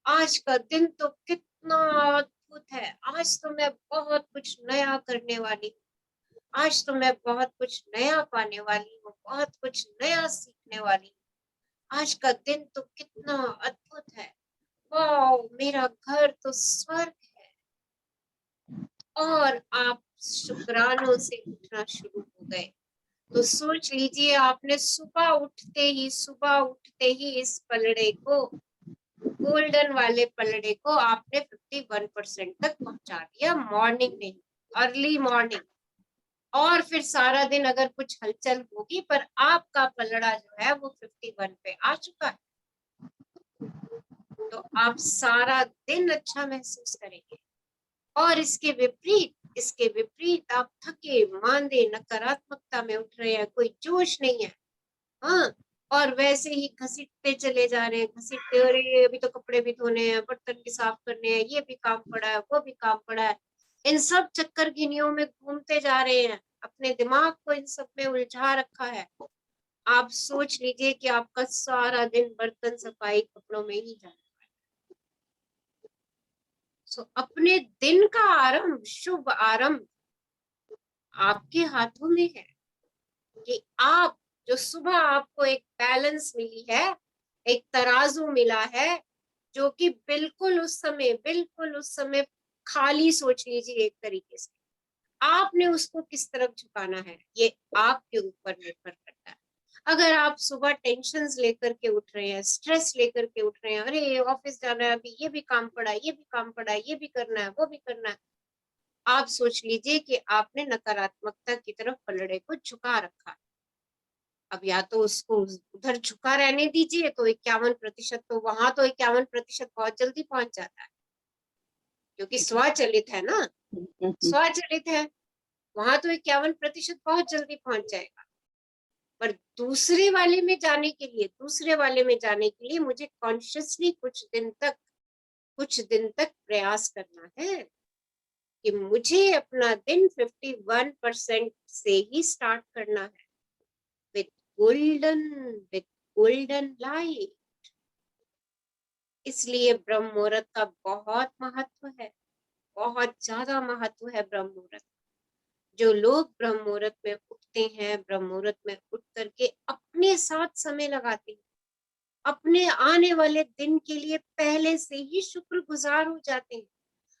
आज का दिन तो कितना अद्भुत है, आज तो मैं बहुत कुछ नया करने वाली हूँ, आज तो मैं बहुत कुछ नया पाने वाली हूँ, बहुत कुछ नया सीखने वाली हूँ। आज का दिन तो कितना अद्भुत है, वाह मेरा घर तो स्वर्ग है। और आप शुक्रानों से उठना शुरू हो गए। तो सोच लीजिए, आपने सुबह उठते ही इस पलड़े को, गोल्डन वाले पलड़े को आपने 51% तक पहुंचा दिया, मॉर्निंग में, अर्ली मॉर्निंग। और फिर सारा दिन अगर कुछ हलचल होगी, पर आपका पलड़ा जो है वो 51 पे आ चुका है। तो आप सारा दिन अच्छा महसूस करेंगे। और इसके विपरीत आप थके मांदे नकारात्मकता में उठ रहे हैं, कोई जोश नहीं है, हाँ, और वैसे ही घसीटते चले जा रहे हैं, घसीटते, अरे अभी तो कपड़े भी धोने हैं, बर्तन भी साफ करने हैं, ये भी काम पड़ा है, वो भी काम पड़ा है, इन सब चक्कर गिनियों में घूमते जा रहे हैं, अपने दिमाग को इन सब में उलझा रखा है। आप सोच लीजिए कि आपका सारा दिन बर्तन सफाई कपड़ों में ही जाने वाला है। सो अपने दिन का आरंभ, शुभ आरंभ आपके हाथों में है कि आप जो सुबह आपको एक बैलेंस मिली है, एक तराजू मिला है, जो कि बिल्कुल उस समय खाली, सोच लीजिए एक तरीके से, आपने उसको किस तरफ झुकाना है, ये आपके ऊपर निर्भर करता है। अगर आप सुबह टेंशन्स लेकर के उठ रहे हैं, स्ट्रेस लेकर के उठ रहे हैं, अरे ऑफिस जाना है, अभी ये भी काम पड़ा है, ये भी काम पड़ा है, ये भी करना है, वो भी करना है, आप सोच लीजिए कि आपने नकारात्मकता की तरफ पलड़े को झुका रखा है। अब या तो उसको उधर झुका रहने दीजिए, तो 51%, तो वहां तो 51% बहुत जल्दी पहुंच जाता है, क्योंकि स्वचालित है ना, स्वचालित है, वहां तो 51% बहुत जल्दी पहुंच जाएगा। पर दूसरे वाले में जाने के लिए मुझे कॉन्शियसली कुछ दिन तक प्रयास करना है कि मुझे अपना दिन 51% से ही स्टार्ट करना है, विद गोल्डन लाइट। इसलिए ब्रह्म मुहूर्त का बहुत महत्व है, बहुत ज्यादा महत्व है ब्रह्म मुहूर्त। जो लोग ब्रह्म मुहूर्त में उठते हैं, ब्रह्म मुहूर्त में उठ करके अपने साथ समय लगाते हैं, अपने आने वाले दिन के लिए पहले से ही शुक्रगुजार हो जाते हैं,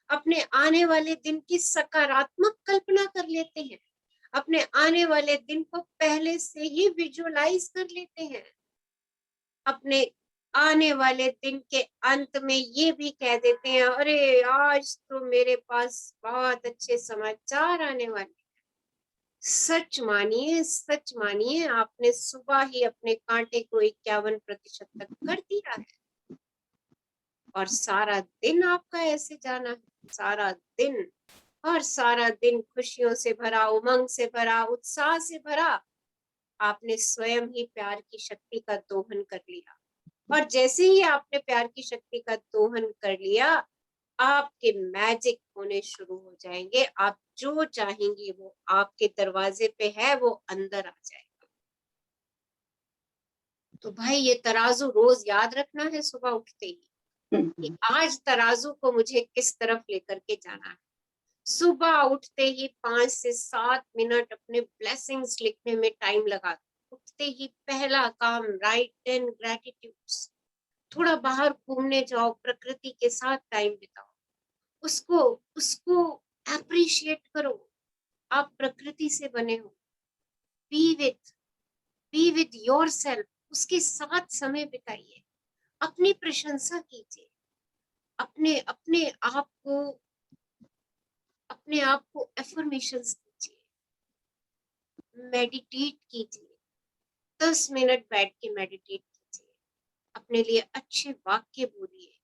अपने आने वाले दिन की सकारात्मक कल्पना कर लेते हैं, अपने आने वाले दिन को पहले से ही विजुअलाइज कर लेते हैं, अपने आने वाले दिन के अंत में ये भी कह देते हैं, अरे आज तो मेरे पास बहुत अच्छे समाचार आने वाले। सच मानिए आपने सुबह ही अपने कांटे को 51% तक कर दिया है, और सारा दिन आपका ऐसे जाना है, सारा दिन, और सारा दिन खुशियों से भरा, उमंग से भरा, उत्साह से भरा। आपने स्वयं ही प्यार की शक्ति का दोहन कर लिया, और जैसे ही आपने प्यार की शक्ति का दोहन कर लिया, आपके मैजिक होने शुरू हो जाएंगे। आप जो चाहेंगे वो आपके दरवाजे पे है, वो अंदर आ जाएगा। तो भाई ये तराजू रोज याद रखना है सुबह उठते ही, कि आज तराजू को मुझे किस तरफ लेकर के जाना है। सुबह उठते ही 5 से 7 मिनट अपने ब्लेसिंग्स लिखने में टाइम लगा दो। उठते ही पहला काम, राइट 10 ग्रेटिट्यूड्स। थोड़ा बाहर घूमने जाओ, प्रकृति के साथ टाइम बिताओ, उसको उसको एप्रिशिएट करो। आप प्रकृति से बने हो, बी विद योरसेल्फ, उसके साथ समय बिताइए, अपनी प्रशंसा कीजिए, अपने अपने आप को एफर्मेशंस कीजिए, मेडिटेट कीजिए, 10 मिनट बैठ के मेडिटेट कीजिए, अपने लिए अच्छे वाक्य बोलिए,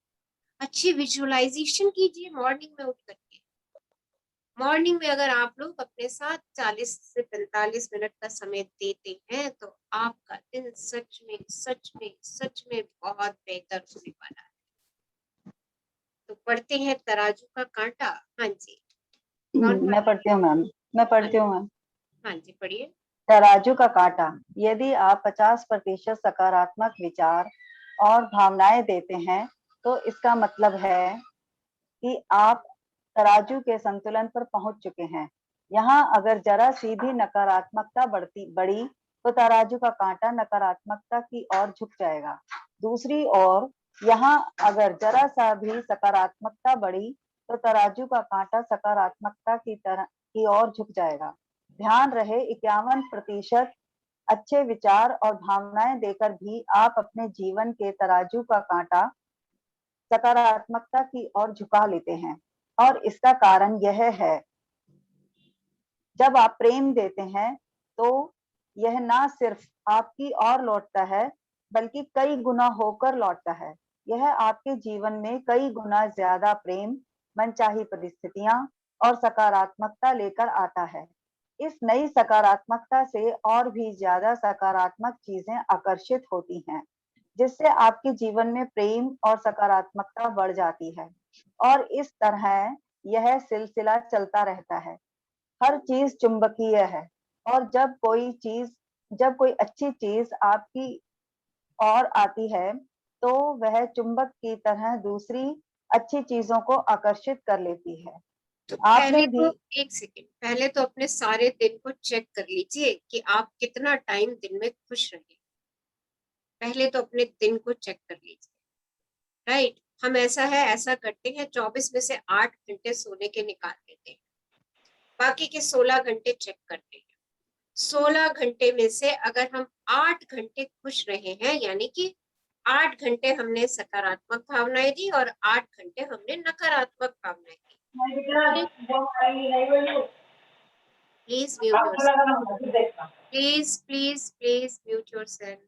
अच्छी विजुअलाइजेशन कीजिए। मॉर्निंग में उठ करके, मॉर्निंग में अगर आप लोग अपने साथ 40 से 45 मिनट का समय देते हैं, तो आपका दिन सच में बहुत बेहतर होने वाला है। तो पढ़ते हैं तराजू का कांटा। हाँ जी, मैं पढ़ती हूँ मैम। हाँ जी, पढ़िए। तराजू का कांटा। यदि आप 50% सकारात्मक विचार और भावनाएं देते हैं, तो इसका मतलब है कि आप तराजू के संतुलन पर पहुंच चुके हैं। यहाँ अगर जरा सी भी नकारात्मकता बढ़ी तो तराजू का कांटा नकारात्मकता की ओर झुक जाएगा। दूसरी ओर यहाँ अगर जरा सा भी सकारात्मकता बढ़ी तो तराजू का कांटा सकारात्मकता की ओर झुक जाएगा। ध्यान रहे 51% अच्छे विचार और भावनाएं देकर भी आप अपने जीवन के तराजू का कांटा सकारात्मकता की ओर झुका लेते हैं, और इसका कारण यह है, जब आप प्रेम देते हैं तो यह ना सिर्फ आपकी ओर लौटता है बल्कि कई गुना होकर लौटता है। यह आपके जीवन में कई गुना ज्यादा प्रेम, मनचाही परिस्थितियां और सकारात्मकता लेकर आता है। इस नई सकारात्मकता से और भी ज्यादा सकारात्मक चीजें आकर्षित होती हैं, जिससे आपके जीवन में प्रेम और सकारात्मकता बढ़ जाती है, और इस तरह यह सिलसिला चलता रहता है। हर चीज चुंबकीय है, और जब कोई अच्छी चीज आपकी ओर आती है तो वह चुंबक की तरह दूसरी अच्छी चीजों को आकर्षित कर लेती है। तो आपने पहले भी तो एक सेकेंड, पहले तो अपने सारे दिन को चेक कर लीजिए कि आप कितना टाइम दिन में खुश रहे। पहले तो अपने दिन को चेक कर लीजिए, राइट। हम ऐसा करते हैं 24 में से 8 घंटे सोने के निकाल देते हैं, बाकी के 16 घंटे चेक करते हैं। 16 घंटे में से अगर हम 8 घंटे खुश रहे हैं, यानी कि 8 घंटे हमने सकारात्मक भावनाएं दी और 8 घंटे हमने नकारात्मक भावनाएं दी। Please mute yourself, please mute yourself.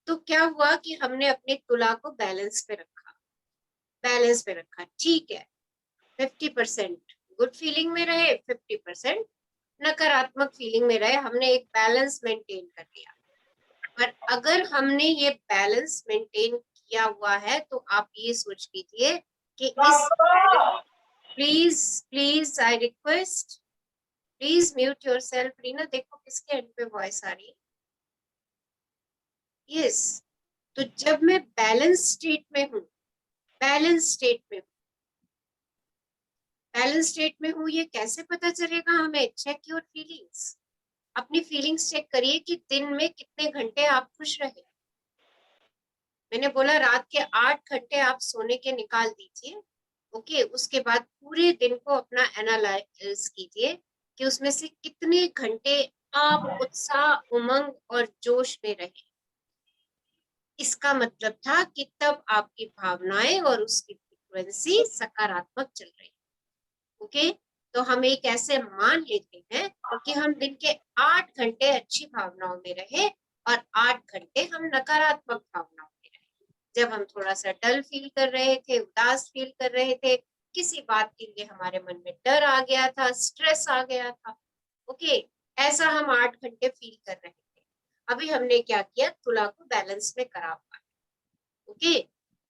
तो क्या हुआ कि हमने अपने तुला को बैलेंस पे रखा, ठीक है। 50% गुड फीलिंग में रहे, 50% नकारात्मक फीलिंग में रहे, हमने एक बैलेंस मेंटेन कर लिया। पर अगर हमने ये बैलेंस मेंटेन किया हुआ है तो आप ये सोच लीजिए कि इस please I request, please mute yourself. Reena देखो किसके एंड पे वॉइस आ रही है। यस, तो जब मैं बैलेंस स्टेट में हूँ, ये कैसे पता चलेगा हमें? चेक योर फीलिंग्स, अपनी फीलिंग्स चेक करिए कि दिन में कितने घंटे आप खुश रहे। मैंने बोला रात के 8 घंटे आप सोने के निकाल दीजिए, ओके। उसके बाद पूरे दिन को अपना एनालाइज कीजिए कि उसमें से कितने घंटे आप उत्साह, उमंग और जोश में रहे। इसका मतलब था कि तब आपकी भावनाएं और उसकी फ्रीक्वेंसी सकारात्मक चल रही, ओके। तो हम एक ऐसे मान लेते हैं कि हम दिन के 8 घंटे अच्छी भावनाओं में रहे और 8 घंटे हम नकारात्मक भावनाओं में रहे। जब हम थोड़ा सा डल फील कर रहे थे, उदास फील कर रहे थे, किसी बात के लिए हमारे मन में डर आ गया था, स्ट्रेस आ गया था, ओके, ऐसा हम 8 घंटे फील कर रहे थे। अभी हमने क्या किया, तुला को बैलेंस में करा हुआ है, ओके।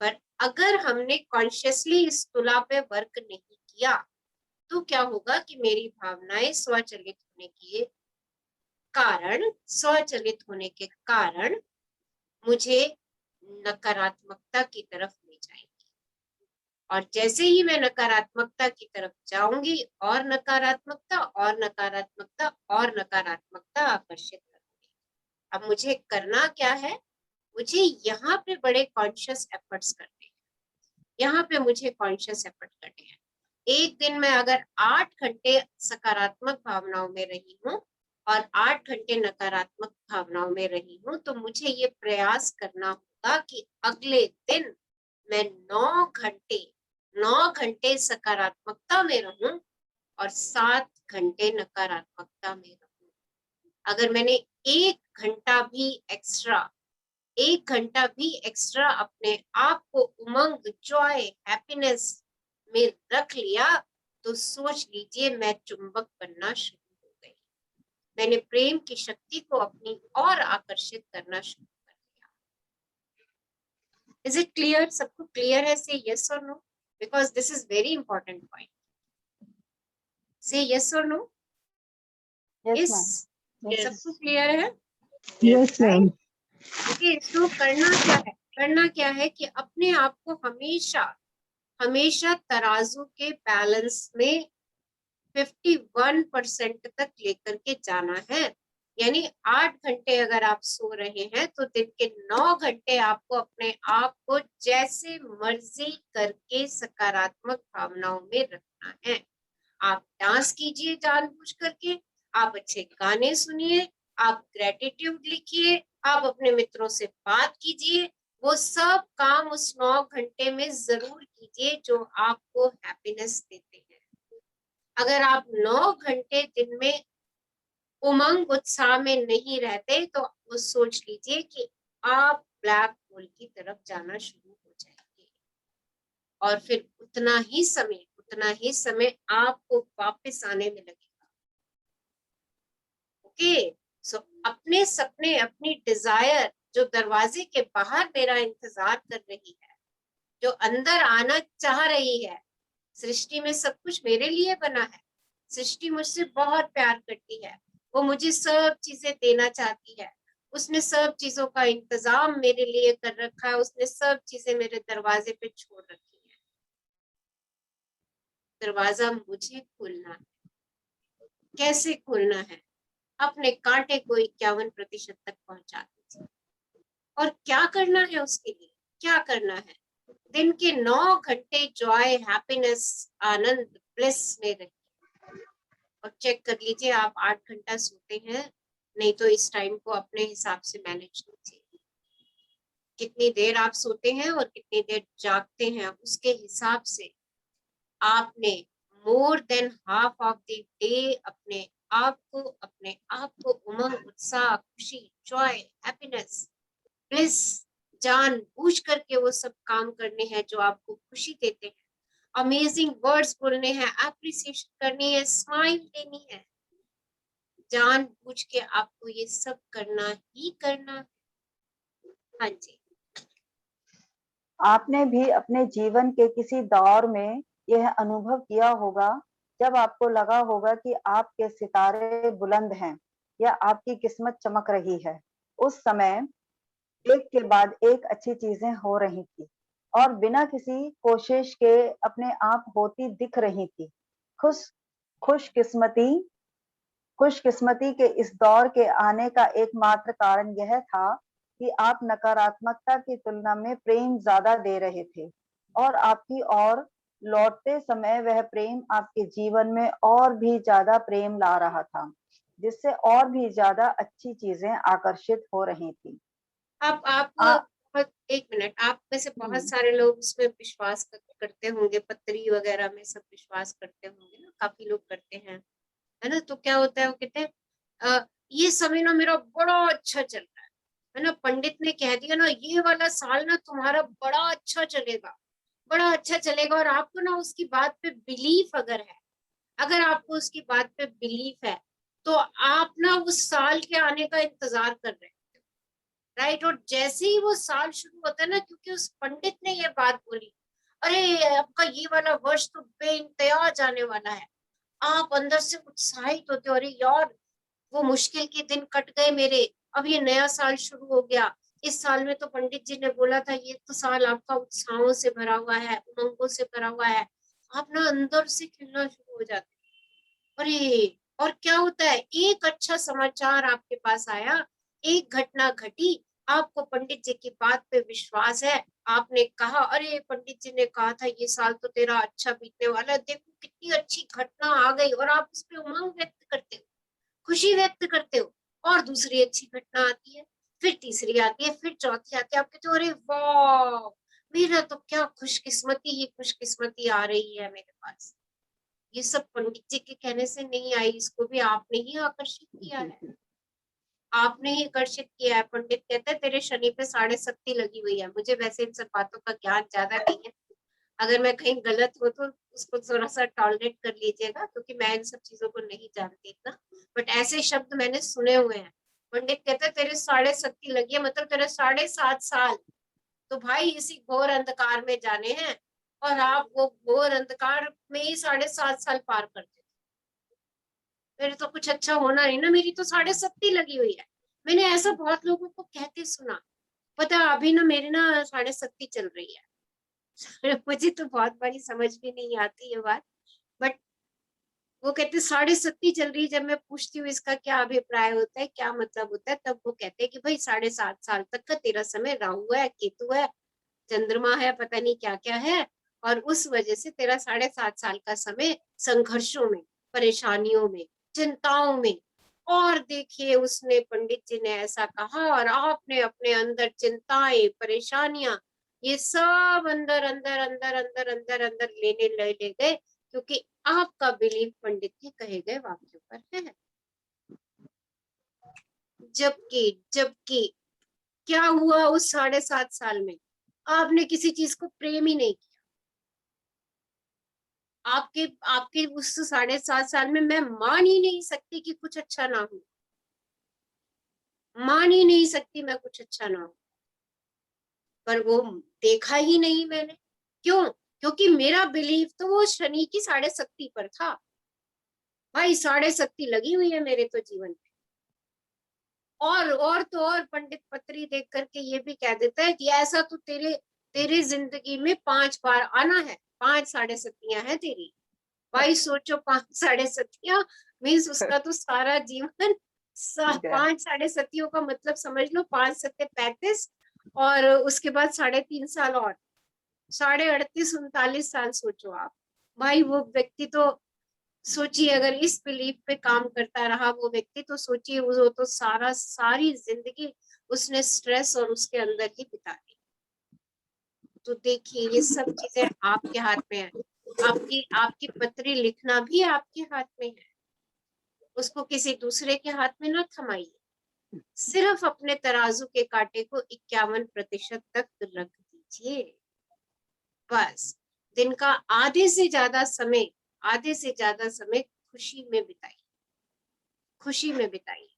पर अगर हमने कॉन्शियसली इस तुला पे वर्क नहीं किया तो क्या होगा कि मेरी भावनाएं स्वचालित होने के कारण मुझे नकारात्मकता की तरफ ले जाएंगी, और जैसे ही मैं नकारात्मकता की तरफ जाऊंगी और नकारात्मकता आकर्षित करूंगी। अब मुझे करना क्या है, मुझे यहाँ पे बड़े कॉन्शियस एफर्ट्स करने हैं, यहाँ पे मुझे कॉन्शियस एफर्ट करने हैं। एक दिन में अगर 8 घंटे सकारात्मक भावनाओं में रही हूँ और 8 घंटे नकारात्मक भावनाओं में रही हूँ, तो मुझे ये प्रयास करना होगा कि अगले दिन मैं 9 घंटे सकारात्मकता में रहूं और 7 घंटे नकारात्मकता में रहूं। अगर मैंने 1 घंटा भी एक्स्ट्रा अपने आप को उमंग, जॉय, हैप्पीनेस में रख लिया तो सोच लीजिए मैं चुंबक बनना शुरू हो गई। मैंने प्रेम की शक्ति को अपनी ओर आकर्षित करना शुरू कर दिया। Is it clear? सबको क्लियर है? से यस और no, because this is very important point. Say yes और नो। yes, सबको क्लियर है? Yes, ma'am. ओके, सो करना क्या है कि अपने आप को हमेशा तराजू के बैलेंस में 51% तक लेकर के जाना है। यानी 8 घंटे अगर आप सो रहे हैं तो दिन के 9 घंटे आपको अपने आप को जैसे मर्जी करके सकारात्मक भावनाओं में रखना है। आप डांस कीजिए जानबूझ करके, आप अच्छे गाने सुनिए, आप ग्रेटिट्यूड लिखिए, आप अपने मित्रों से बात कीजिए, वो सब काम उस 9 घंटे में जरूर कीजिए जो आपको हैप्पीनेस देते हैं। अगर आप 9 घंटे दिन में उमंग उत्साह में नहीं रहते तो वो सोच लीजिए कि आप ब्लैक होल की तरफ जाना शुरू हो जाएंगे, और फिर उतना ही समय आपको वापस आने में लगेगा। ओके, सो अपने सपने, अपनी डिजायर जो दरवाजे के बाहर मेरा इंतजार कर रही है, जो अंदर आना चाह रही है, सृष्टि में सब कुछ मेरे लिए बना है। सृष्टि मुझसे बहुत प्यार करती है, वो मुझे सब चीजें देना चाहती है, उसने सब चीजों का इंतजाम मेरे लिए कर रखा है, उसने सब चीजें मेरे दरवाजे पे छोड़ रखी है। दरवाजा मुझे खोलना है। कैसे खोलना है? अपने कांटे को 51% तक पहुंचा दीजिए। और क्या करना है उसके लिए? क्या करना है? दिन के 9 घंटे जॉय, हैप्पीनेस, आनंद, ब्लिस में रहिए। और चेक कर लीजिए आप 8 घंटा सोते हैं, नहीं तो इस टाइम को अपने हिसाब से मैनेज कीजिए। कितनी देर आप सोते हैं और कितनी देर जागते हैं, उसके हिसाब से आपने more than half of the day अपने आप को उमंग, उत्साह, खुशी, जॉय, हैप्पीनेस, ब्लिस, जान बूझ करके वो सब काम करने हैं जो आपको खुशी देते हैं। अमेजिंग वर्ड्स बोलने हैं, एप्रिसिएशन करनी है, स्माइल देनी है। जान बूझ के आपको ये सब करना ही करना है। हाँ जी। आपने भी अपने जीवन के किसी दौर में यह अनुभव किया होगा जब आपको लगा होगा कि आपके सितारे बुलंद हैं या आपकी किस्मत चमक रही है। उस समय एक के बाद एक अच्छी चीजें हो रही थी और बिना किसी कोशिश के अपने आप होती दिख रही थी। खुशकिस्मती खुशकिस्मती के इस दौर के आने का एकमात्र कारण यह था कि आप नकारात्मकता की तुलना में प्रेम ज्यादा दे रहे थे और आपकी ओर लौटते समय वह प्रेम आपके जीवन में और भी ज्यादा प्रेम ला रहा था, जिससे और भी ज्यादा अच्छी चीजें आकर्षित हो रही थी। आप एक मिनट, आप में से बहुत सारे लोग उसमें विश्वास करते होंगे, पत्री वगैरह में सब विश्वास करते होंगे ना, काफी लोग करते हैं, है ना। तो क्या होता है, वो कहते हैं ये समय ना मेरा बड़ा अच्छा चल रहा है ना, पंडित ने कह दिया ना ये वाला साल ना तुम्हारा बड़ा अच्छा चलेगा, बड़ा अच्छा चलेगा। और आपको ना उसकी बात पे बिलीफ अगर है, अगर आपको उसकी बात पे बिलीफ है, तो आप ना उस साल के आने का इंतजार कर रहे हैं, राइट। और जैसे ही वो साल शुरू होता है ना, क्योंकि उस पंडित ने ये बात बोली, अरे आपका ये वाला वर्ष तो बेइंतहा जाने वाला है, आप अंदर से उत्साहित होते हो, अरे यार वो मुश्किल के दिन कट गए मेरे, अब ये नया साल शुरू हो गया। इस साल में तो पंडित जी ने बोला था ये तो साल आपका उत्साहों से भरा हुआ है, उमंगों से भरा हुआ है। आप ना अंदर से खिलना शुरू हो जाते हैं। अरे और क्या होता है, एक अच्छा समाचार आपके पास आया, एक घटना घटी, आपको पंडित जी की बात पे विश्वास है, आपने कहा अरे पंडित जी ने कहा था ये साल तो तेरा अच्छा बीतने वाला है, देखो कितनी अच्छी घटना आ गई, और आप उस पर उमंग व्यक्त करते हो, खुशी व्यक्त करते हो। और दूसरी अच्छी घटना आती है, फिर तीसरी आती है, फिर चौथी आती है, आप कहते हो अरे वाह मेरा तो क्या खुशकिस्मती ही खुशकिस्मती आ रही है मेरे पास। ये सब पंडित जी के कहने से नहीं आई, इसको भी आपने ही आकर्षित किया है, आपने ही आकर्षित किया है। पंडित कहते हैं तेरे शनि पे 7.5 लगी हुई है। मुझे वैसे इन सब बातों का ज्ञान ज्यादा नहीं है, अगर मैं कहीं गलत हो तो उसको थोड़ा सा टॉलरेट कर लीजिएगा, क्योंकि मैं इन सब चीजों को नहीं जानती इतना, बट ऐसे शब्द मैंने सुने हुए हैं। पंडित कहते हैं तेरे 7.5 लगी है, मतलब तेरे 7.5 साल तो भाई इसी घोर अंधकार में जाने हैं, और आप वो घोर अंधकार में ही 7.5 साल पार करते। मेरे तो कुछ अच्छा होना नहीं ना, मेरी तो 7.5 लगी हुई है। मैंने ऐसा बहुत लोगों को कहते सुना, पता अभी ना मेरी ना 7.5 चल रही है। मुझे तो बहुत बड़ी समझ भी नहीं आती ये बात, बट वो कहते 7:30 चल रही है। जब मैं पूछती हूँ इसका क्या अभिप्राय होता है, क्या मतलब होता है, तब वो कहते हैं कि भाई 7.5 साल तक का तेरा समय राहु है, केतु है, चंद्रमा है, पता नहीं क्या क्या है, और उस वजह से तेरा 7.5 साल का समय संघर्षों में, परेशानियों में, चिंताओं में। और देखिए उसने, पंडित जी ने ऐसा कहा, और आपने अपने अंदर चिंताएं, परेशानियां, ये सब अंदर अंदर अंदर अंदर अंदर अंदर ले गए, क्योंकि आपका बिलीव पंडित के कहे गए वाक्यों पर है। जबकि क्या हुआ उस 7.5 साल में? आपने किसी चीज को प्रेम ही नहीं किया। आपके आपके उस 7.5 साल में मैं मान ही नहीं सकती कि कुछ अच्छा ना हो, मान ही नहीं सकती मैं कुछ अच्छा ना हो। पर वो देखा ही नहीं मैंने। क्यों? क्योंकि मेरा बिलीव तो वो शनि की 7.5 पर था। भाई 7.5 लगी हुई है मेरे तो जीवन में। और तो और पंडित पत्री देख करके ये भी कह देता है कि ऐसा तो तेरे जिंदगी में 5 बार आना है, 5 7.5 है तेरी। भाई सोचो, 5 7.5 मीन्स उसका तो सारा जीवन 5 7.5 का मतलब समझ लो, 5 7 35, और उसके बाद 3.5 साल और 38 39 साल। सोचो आप भाई, वो व्यक्ति तो सोचिए अगर इस बिलीफ पे काम करता रहा वो व्यक्ति, तो सोचिए वो तो सारी जिंदगी उसने स्ट्रेस और उसके अंदर ही बिता दी। तो देखिए ये सब चीजें आपके हाथ में है। आपकी पत्री लिखना भी आपके हाथ में है। उसको किसी दूसरे के हाथ में ना थमाइए। सिर्फ अपने तराजू के कांटे को 51% तक रख दीजिए। बस दिन का आधे से ज्यादा समय खुशी में बिताइए, खुशी में बिताइए।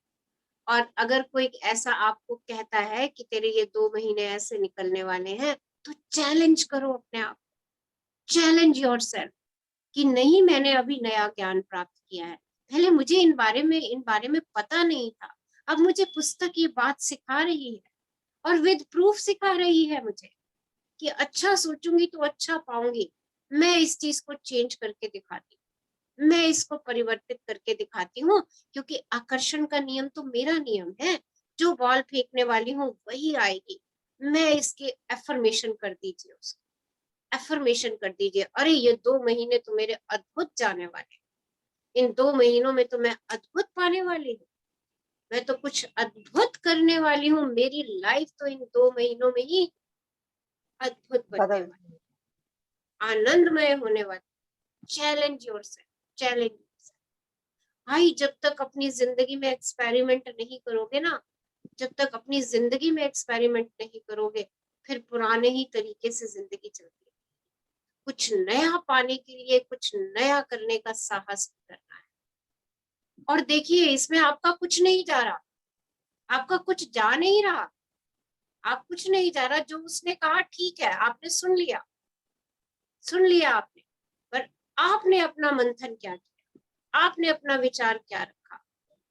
और अगर कोई ऐसा आपको कहता है कि तेरे ये 2 महीने ऐसे निकलने वाले हैं, तो चैलेंज करो अपने आप, चैलेंज योरसेल्फ कि नहीं, मैंने अभी नया ज्ञान प्राप्त किया है, पहले मुझे इन बारे में पता नहीं था, अब मुझे पुस्तक ये बात सिखा रही है और विद प्रूफ सिखा रही है मुझे कि अच्छा सोचूंगी तो अच्छा पाऊंगी। मैं इस चीज को चेंज करके दिखाती हूँ, मैं इसको परिवर्तित करके दिखाती हूँ, क्योंकि आकर्षण का नियम तो मेरा नियम है। जो बॉल फेंकने वाली हूँ वही आएगी। मैं इसके एफर्मेशन कर दीजिए, उसको एफर्मेशन कर दीजिए। अरे ये 2 महीने तो मेरे अद्भुत जाने वाले, इन 2 महीनों में तो मैं अद्भुत पाने वाली हूँ, मैं तो कुछ अद्भुत करने वाली हूँ। मेरी लाइफ तो इन 2 महीनों में ही अद्भुत बनने वाली, आनंदमय होने वाली। Challenge yourself, challenge yourself. भाई जब तक अपनी जिंदगी में एक्सपेरिमेंट नहीं करोगे ना, जब तक अपनी जिंदगी में एक्सपेरिमेंट नहीं करोगे, फिर पुराने ही तरीके से जिंदगी चलती है। कुछ नया पाने के लिए कुछ नया करने का साहस करना है। और देखिए इसमें आपका कुछ नहीं जा रहा, आपका कुछ जा नहीं रहा, आप कुछ नहीं जा रहा। जो उसने कहा ठीक है, आपने सुन लिया आपने, पर आपने अपना मंथन क्या किया, आपने अपना विचार क्या रखा,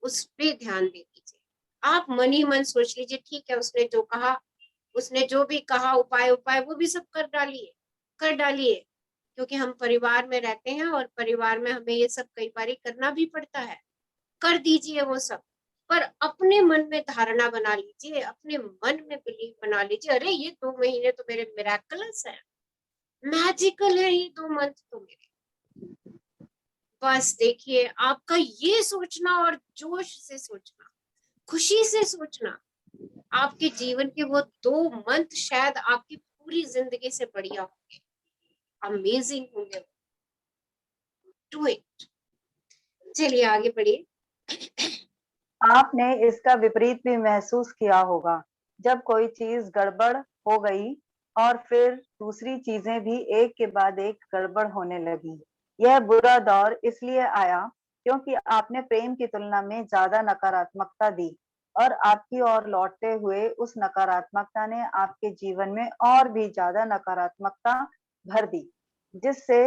उस पे ध्यान दे दीजिए। आप मन ही मन सोच लीजिए ठीक है, उसने जो कहा, उसने जो भी कहा, उपाय वो भी सब कर डालिए, क्योंकि हम परिवार में रहते हैं और परिवार में हमें ये सब कई बार करना भी पड़ता है। कर दीजिए वो सब, पर अपने मन में धारणा बना लीजिए, अपने मन में बिलीव बना लीजिए, अरे ये 2 महीने तो मेरे मिराकलस है, मैजिकल है ये 2 मंथ तो मेरे। बस देखिए आपका ये सोचना और जोश से सोचना, खुशी से सोचना, आपके जीवन के वो 2 मंथ शायद आपकी पूरी जिंदगी से बढ़िया होंगे, अमेजिंग होंगे। Do it. चलिए आगे बढ़िए। आपने इसका विपरीत भी महसूस किया होगा, जब कोई चीज गड़बड़ हो गई और फिर दूसरी चीजें भी एक के बाद एक गड़बड़ होने लगी। यह बुरा दौर इसलिए आया क्योंकि आपने प्रेम की तुलना में ज्यादा नकारात्मकता दी, और आपकी ओर लौटते हुए उस नकारात्मकता ने आपके जीवन में और भी ज्यादा नकारात्मकता भर दी, जिससे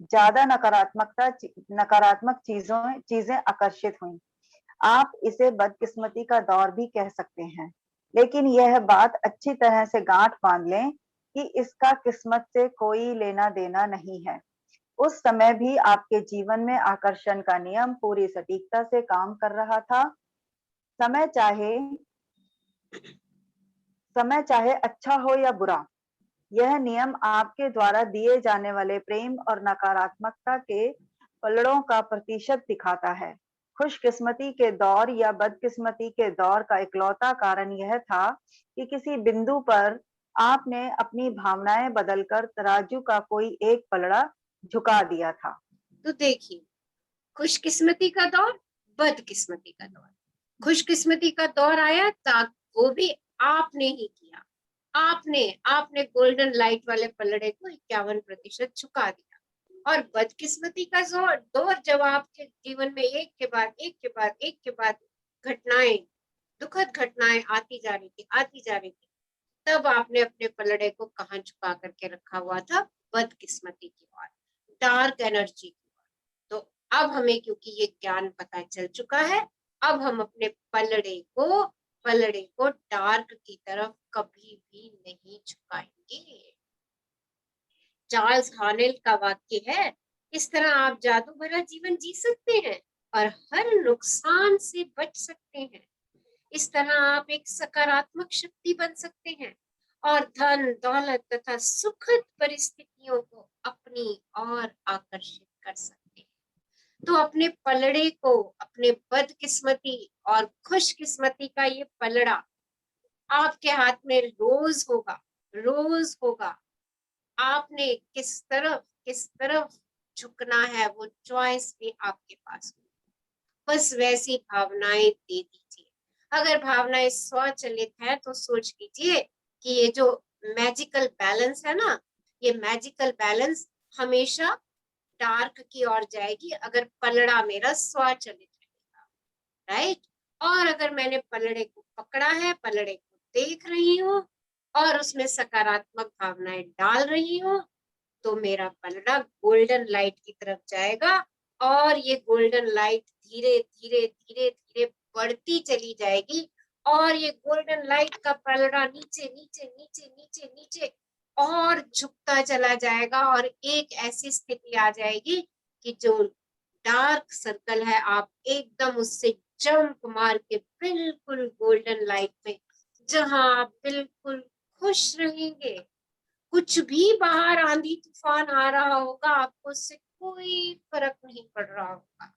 ज्यादा नकारात्मक चीजें आकर्षित हुई। आप इसे बदकिस्मती का दौर भी कह सकते हैं, लेकिन यह बात अच्छी तरह से गांठ बांध लें कि इसका किस्मत से कोई लेना देना नहीं है। उस समय भी आपके जीवन में आकर्षण का नियम पूरी सटीकता से काम कर रहा था। समय चाहे अच्छा हो या बुरा, यह नियम आपके द्वारा दिए जाने वाले प्रेम और नकारात्मकता के पलड़ों का प्रतिशत दिखाता है। खुशकिस्मती के दौर या बदकिस्मती के दौर का इकलौता कारण यह था कि किसी बिंदु पर आपने अपनी भावनाएं बदलकर तराजू का कोई एक पलड़ा झुका दिया था। तो देखिए, खुशकिस्मती का दौर, बदकिस्मती का दौर। खुशकिस्मती का दौर आया तो वो भी आपने ही किया। आपने गोल्डन लाइट वाले पलड़े को 51% झुका दिया। और बदकिस्मती का दौर जब आपके जीवन में एक के बाद घटनाएं, दुखद घटनाएं आती जा रही थी, तब आपने अपने पलड़े को कहाँ झुका करके रखा हुआ था? बदकिस्मती की ओर, डार्क एनर्जी की ओर। तो अब हमें क्योंकि ये ज्ञान पता चल चुका है, अब हम अपने पलड़े को डार्क की तरफ कभी भी नहीं झुकाएंगे। चार्ल्स हॉनेल का वाक्य है, इस तरह आप जादू भरा जीवन जी सकते हैं और हर नुकसान से बच सकते हैं। इस तरह आप एक सकारात्मक शक्ति बन सकते हैं और धन दौलत तथा सुखद परिस्थितियों को अपनी ओर आकर्षित कर सकते हैं। तो अपने पलड़े को, अपने बदकिस्मती और खुशकिस्मती का ये पलड़ा आपके हाथ में रोज होगा। आपने किस तरफ झुकना है, वो चॉइस भी आपके पास होगी। बस वैसी भावनाएं दे दीजिए। अगर भावनाएं स्वचलित है तो सोच लीजिए कि ये जो मैजिकल बैलेंस है ना, ये मैजिकल बैलेंस हमेशा डार्क की ओर जाएगी अगर पलड़ा मेरा स्वचलित रहेगा, राइट। और अगर मैंने पलड़े को पकड़ा है, पलड़े को देख रही हूँ और उसमें सकारात्मक भावनाएं डाल रही हूँ, तो मेरा पलड़ा गोल्डन लाइट की तरफ जाएगा और ये गोल्डन लाइट धीरे धीरे बढ़ती चली जाएगी और ये गोल्डन लाइट का पलड़ा नीचे और झुकता चला जाएगा और एक ऐसी स्थिति आ जाएगी कि जो डार्क सर्कल है, आप एकदम उससे जंप मार के बिल्कुल गोल्डन लाइट में, जहां आप बिल्कुल खुश रहेंगे। कुछ भी बाहर आंधी तूफान आ रहा होगा, आपको उससे कोई फर्क नहीं पड़ रहा होगा।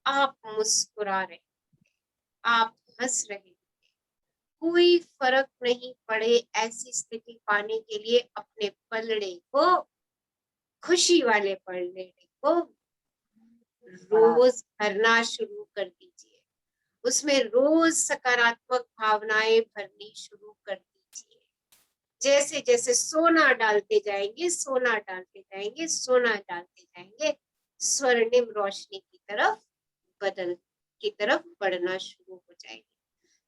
आप मुस्कुरा रहे, आप हंस रहे, कोई फर्क नहीं पड़े। ऐसी स्थिति पाने के लिए अपने पलड़े को, खुशी वाले पलड़े को रोज भरना शुरू कर दीजिए। उसमें रोज सकारात्मक भावनाएं भरनी शुरू कर दीजिए। जैसे जैसे सोना डालते जाएंगे, स्वर्णिम रोशनी की तरफ बढ़ना शुरू हो जाएगी,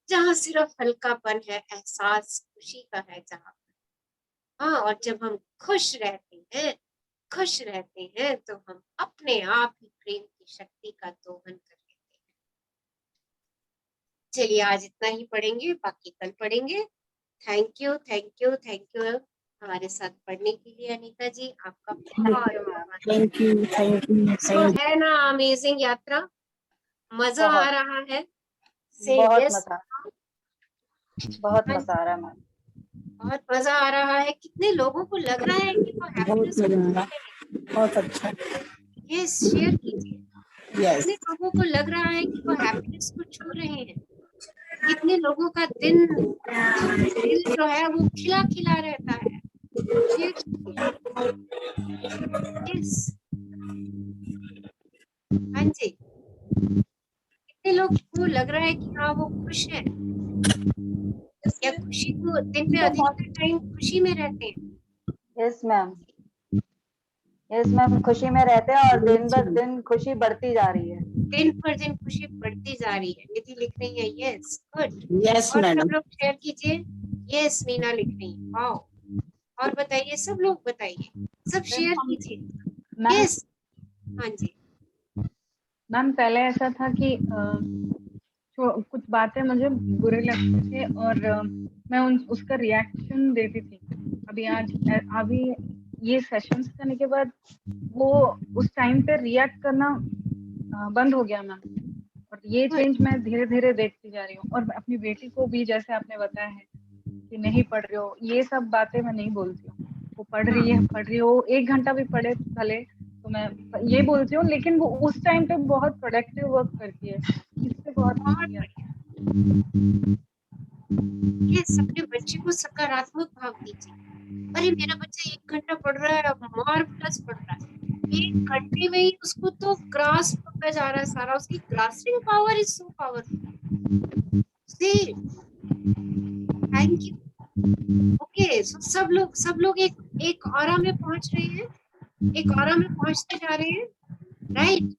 जहाँ सिर्फ हल्कापन है, एहसास खुशी का है जहाँ। हाँ, और जब हम खुश रहते हैं तो हम अपने आप ही प्रेम की शक्ति का दोहन कर लेते हैं। चलिए आज इतना ही पढ़ेंगे, बाकी कल पढ़ेंगे। थैंक यू हमारे साथ पढ़ने के लिए अनीता जी, आपका थैंक यू। तो है ना अमेजिंग यात्रा, मजा आ रहा है। बहुत मजा आ रहा है मैम, बहुत मजा आ रहा है। कितने लोगों को लग रहा है कि वो हैप्पीनेस, बहुत अच्छा, यस शेयर कीजिए। कितने लोगों को लग रहा है कि वो हैप्पीनेस को छू रहे हैं? कितने लोगों का दिल जो है वो खिला खिला रहता है? यस, हाँ जी। कितने लोग को लग रहा है कि हाँ वो खुश है? क्या खुशी को दिन में अधिकतर टाइम खुशी में रहते हैं? यस मैम, खुशी में रहते हैं और दिन ब दिन खुशी बढ़ती जा रही है। दिन पर दिन खुशी बढ़ती जा रही है। निधि लिख रही है यस, गुड। यस और मैडम। सब लोग शेयर कीजिए। यस, मीना लिख रही है, वाओ। और बताइए, सब लोग बताइए, सब शेयर कीजिए। यस, हाँ जी मैम। पहले ऐसा था कि कुछ बातें मुझे बुरे लगते थे और मैं उसका रिएक्शन देती थी। अभी ये सेशंस करने के बाद वो उस टाइम पे रिएक्ट करना बंद हो गया मैम। और ये चेंज मैं धीरे धीरे देखती जा रही हूँ। और अपनी बेटी को भी, जैसे आपने बताया है कि नहीं पढ़ रहे हो, ये सब बातें मैं नहीं बोलती हूँ। वो पढ़ रही हो, 1 घंटा भी पढ़े भले, तो मैं ये बोलती हूँ। लेकिन वो उस टाइम पे बहुत प्रोडक्टिव वर्क करती है, इससे बहुत खुशी आती है। यस, अपने बच्चे को सकारात्मक भाव दीजिए। अरे मेरा बच्चा 1 घंटा पढ़ रहा है, मार्वलस पढ़ रहा है, 1 घंटे में ही उसको तो ग्रास्प होता जा रहा है सारा, उसकी grasping power is so powerful. See, thank you. Okay, so सब लोग एक ऑरा में पहुंच रहे हैं, एक ऑरा में पहुंचते जा रहे हैं, राइट।